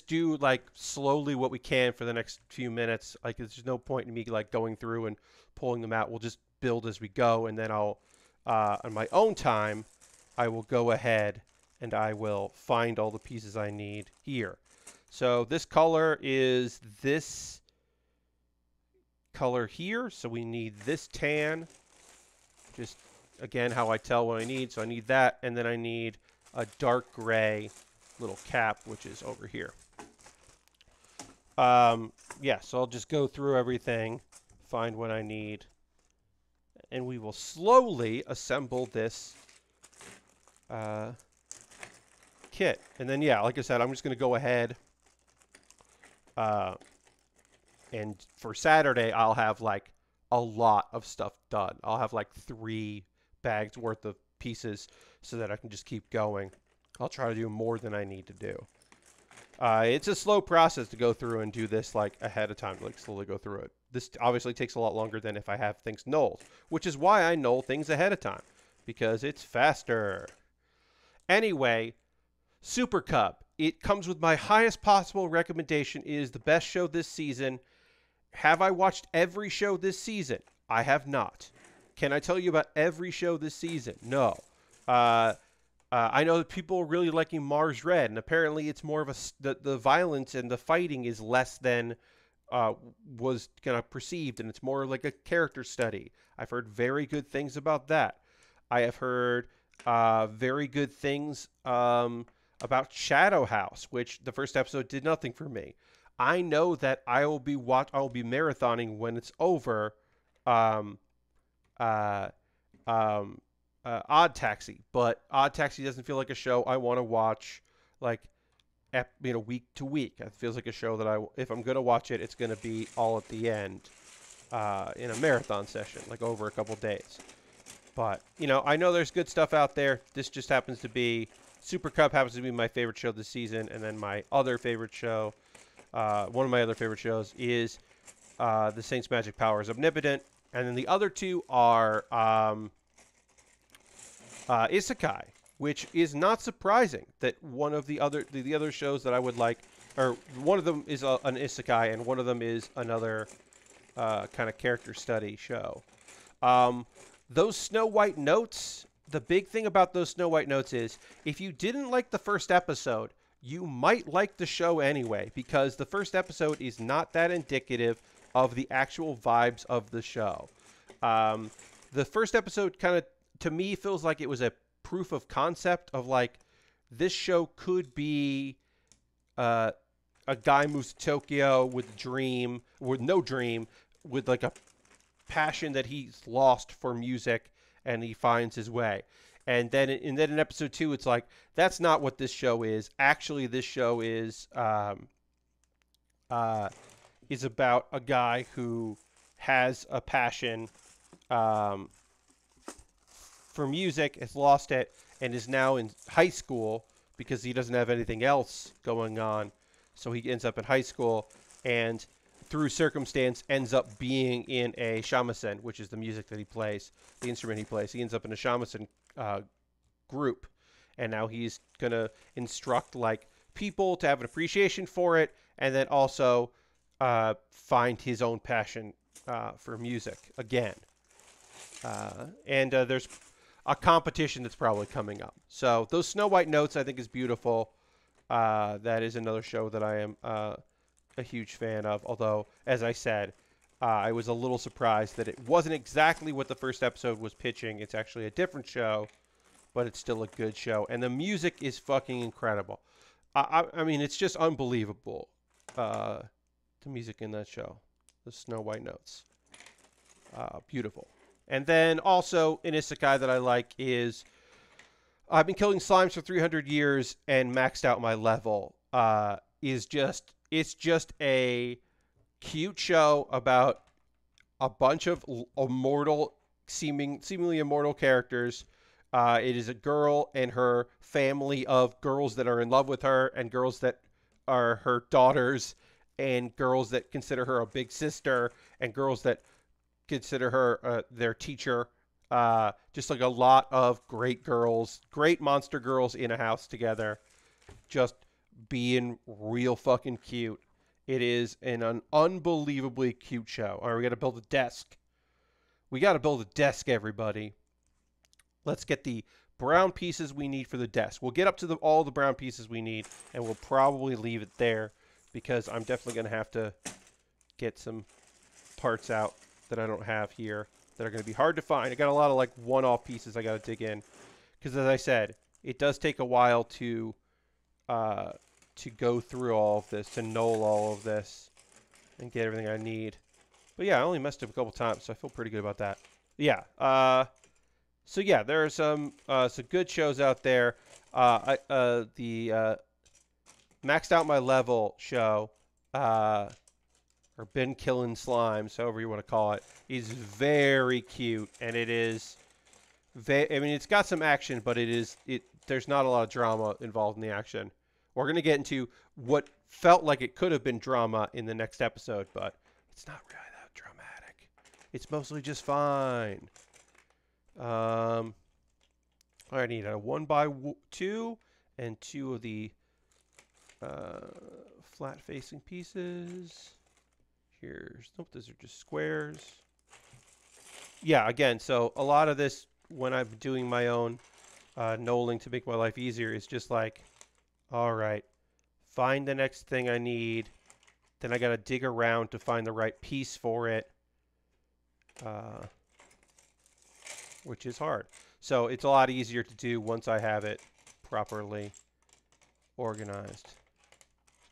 do like slowly what we can for the next few minutes. Like there's no point in me like going through and pulling them out. We'll just build as we go, and then I'll on my own time I will go ahead and I will find all the pieces I need here. So this color is this color here. So we need this tan. Just, again, how I tell what I need. So I need that, and then I need a dark gray little cap, which is over here. Yeah, so I'll just go through everything, find what I need, and we will slowly assemble this kit. And then, yeah, like I said, I'm just going to go ahead. And for Saturday, I'll have like a lot of stuff done. I'll have like 3 bags worth of pieces so that I can just keep going. I'll try to do more than I need to do. It's a slow process to go through and do this like ahead of time, like slowly go through it. This obviously takes a lot longer than if I have things knolled, which is why I knoll things ahead of time, because it's faster. Anyway, Super Cub. It comes with my highest possible recommendation. It is the best show this season. Have I watched every show this season? I have not. Can I tell you about every show this season? No. I know that people are really liking Mars Red, and apparently it's more of the violence and the fighting is less than was kind of perceived, and it's more like a character study. I've heard very good things about that. I have heard very good things about Shadow House, which the first episode did nothing for me. I know that I will be marathoning when it's over. Odd Taxi, but Odd Taxi doesn't feel like a show I want to watch like week to week. It feels like a show that if I'm gonna watch it, it's gonna be all at the end in a marathon session, like over a couple days. But you know, I know there's good stuff out there. This just happens to be Super Cub happens to be my favorite show this season, and then my other favorite show, one of my other favorite shows is The Saints' Magic Powers Omnipotent, and then the other 2 are Isekai, which is not surprising that one of the other shows that I would like, or one of them is an Isekai and one of them is another kind of character study show. Um, those Snow White notes, the big thing about those Snow White notes is if you didn't like the first episode, you might like the show anyway, because the first episode is not that indicative of the actual vibes of the show. The first episode kind of, to me, feels like it was a proof of concept of like, this show could be a guy moves to Tokyo with a dream, with no dream, with like a passion that he's lost for music, and he finds his way. And then in episode 2, it's like, that's not what this show is. Actually, this show is about a guy who has a passion for music, has lost it, and is now in high school because he doesn't have anything else going on. So he ends up in high school, and through circumstance ends up being in a shamisen, which is the music that he plays, the instrument he plays. He ends up in a shamisen group, and now he's gonna instruct like people to have an appreciation for it, and then also find his own passion for music again. And there's a competition that's probably coming up. So those Snow White notes, I think, is beautiful. That is another show that I am a huge fan of. Although, as I said, I was a little surprised that it wasn't exactly what the first episode was pitching. It's actually a different show, but it's still a good show. And the music is fucking incredible. I mean, it's just unbelievable, the music in that show. The Snow White notes. Beautiful. And then also an isekai that I like is I've been killing slimes for 300 years and maxed out my level. It's just a cute show about a bunch of seemingly immortal characters. It is a girl and her family of girls that are in love with her, and girls that are her daughters, and girls that consider her a big sister, and girls that consider her their teacher. Just like a lot of great girls, great monster girls in a house together, just being real fucking cute. It is an unbelievably cute show. All right, we got to build a desk. We got to build a desk, everybody. Let's get the brown pieces we need for the desk. We'll get up to all the brown pieces we need, and we'll probably leave it there because I'm definitely going to have to get some parts out that I don't have here that are going to be hard to find. I got a lot of like one-off pieces I got to dig in because, as I said, it does take a while to go through all of this, to know all of this, and get everything I need. But yeah, I only messed up a couple times, so I feel pretty good about that. Yeah. So yeah, there are some good shows out there. The Maxed Out My Level show, or Been Killing Slimes, however you want to call it, is very cute, and it is. I mean, it's got some action, but there's not a lot of drama involved in the action. We're gonna get into what felt like it could have been drama in the next episode, but it's not really that dramatic. It's mostly just fine. I need a 1x2 and 2 of the flat-facing pieces. Nope, those are just squares. Yeah, again, so a lot of this, when I'm doing my own knolling to make my life easier, is just like, all right, find the next thing I need. Then I got to dig around to find the right piece for it, which is hard. So it's a lot easier to do once I have it properly organized.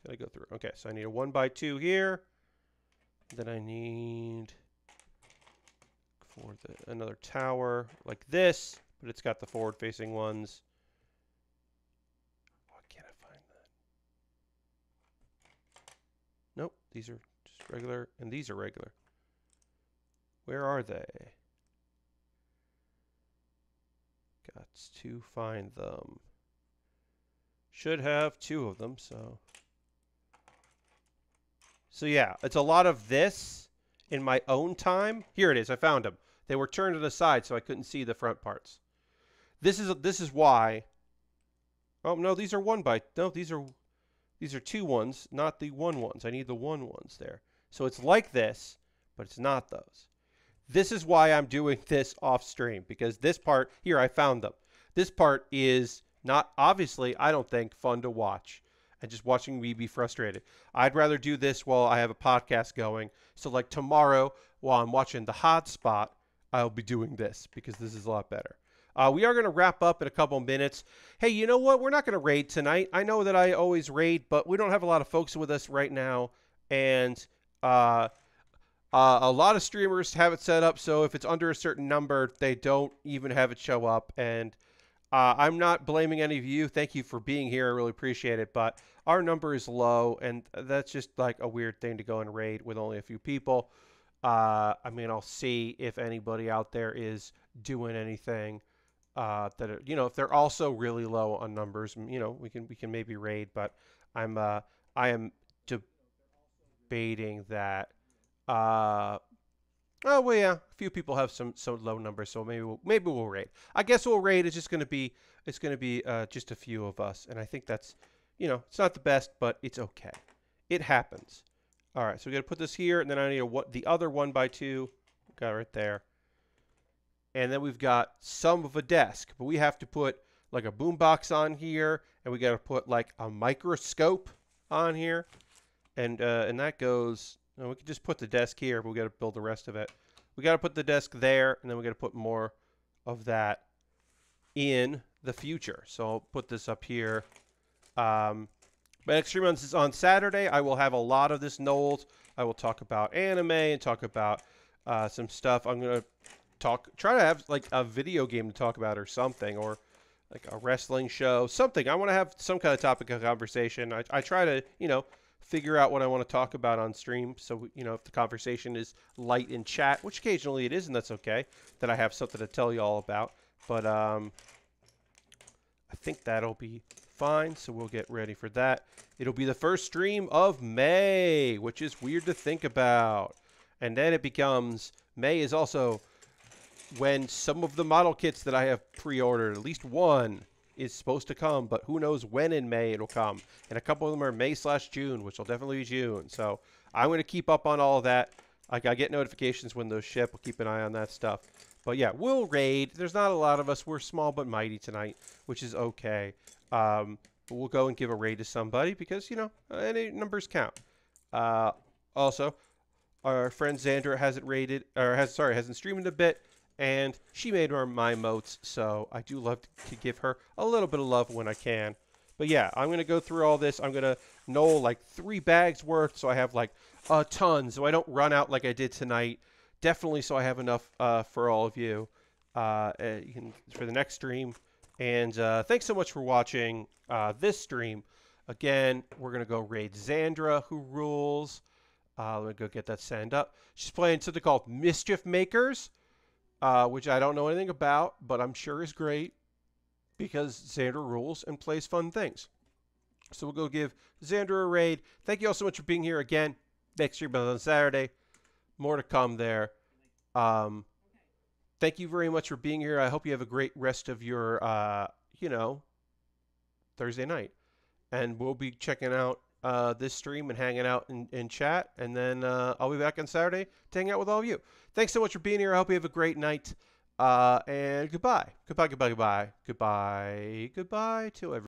Gotta go through. Okay, so I need a 1x2 here. Then I need for another tower like this, but it's got the forward-facing ones. Why can't I find that? Nope, these are just regular, and these are regular. Where are they? Got to find them. Should have 2 of them, so yeah, it's a lot of this in my own time. Here it is. I found them. They were turned to the side, so I couldn't see the front parts. This is why. Oh no, these are these are 2 ones, not the 1 ones. I need the 1 ones there. So it's like this, but it's not those. This is why I'm doing this off stream, because this part here, I found them. This part is not, obviously, I don't think, fun to watch and just watching me be frustrated. I'd rather do this while I have a podcast going. So like tomorrow, while I'm watching The Hotspot, I'll be doing this because this is a lot better. We are going to wrap up in a couple minutes. Hey, you know what? We're not going to raid tonight. I know that I always raid, but we don't have a lot of folks with us right now. And a lot of streamers have it set up so if it's under a certain number, they don't even have it show up. And I'm not blaming any of you. Thank you for being here. I really appreciate it. But our number is low, and that's just like a weird thing to go and raid with only a few people. I mean, I'll see if anybody out there is doing anything that if they're also really low on numbers, we can maybe raid. But I am debating that. Oh well, yeah. A few people have some low numbers, so maybe we'll raid. I guess we'll raid. It's just gonna be just a few of us, and I think that's it's not the best, but it's okay. It happens. All right, so we got to put this here, and then I need the other 1x2. Got it right there, and then we've got some of a desk, but we have to put like a boombox on here, and we got to put like a microscope on here, and that goes. We can just put the desk here, but we got to build the rest of it. We got to put the desk there, and then we got to put more of that in the future. So I'll put this up here. My next stream on Saturday. I will have a lot of this Knowles. I will talk about anime and talk about some stuff. I'm gonna try to have like a video game to talk about or something, or like a wrestling show, something. I want to have some kind of topic of conversation. I try to figure out what I want to talk about on stream. So, if the conversation is light in chat, which occasionally it is, and that's okay, that I have something to tell you all about. But I think that'll be fine. So we'll get ready for that. It'll be the first stream of May, which is weird to think about. And then it becomes, May is also when some of the model kits that I have pre-ordered, at least one, is supposed to come, but who knows when in May it'll come. And a couple of them are May/June, which will definitely be June. So I'm going to keep up on all of that. I get notifications when those ship. We'll keep an eye on that stuff. But yeah, we'll raid. There's not a lot of us. We're small but mighty tonight, which is okay. But we'll go and give a raid to somebody because, any numbers count. Also, our friend Xandra hasn't raided, or hasn't streamed a bit. And she made my emotes, so I do love to give her a little bit of love when I can. But yeah, I'm going to go through all this. I'm going to know like 3 bags worth, so I have like a ton, so I don't run out like I did tonight. Definitely so I have enough for all of you for the next stream. And thanks so much for watching this stream. Again, we're going to go raid Xandra, who rules. Let me go get that send up. She's playing something called Mischief Makers. Which I don't know anything about, but I'm sure is great because Xandra rules and plays fun things. So we'll go give Xandra a raid. Thank you all so much for being here again. Next stream on Saturday. More to come there. Thank you very much for being here. I hope you have a great rest of your, Thursday night. And we'll be checking out this stream and hanging out in chat. And then I'll be back on Saturday to hang out with all of you. Thanks so much for being here. I hope you have a great night. And goodbye. Goodbye to everyone.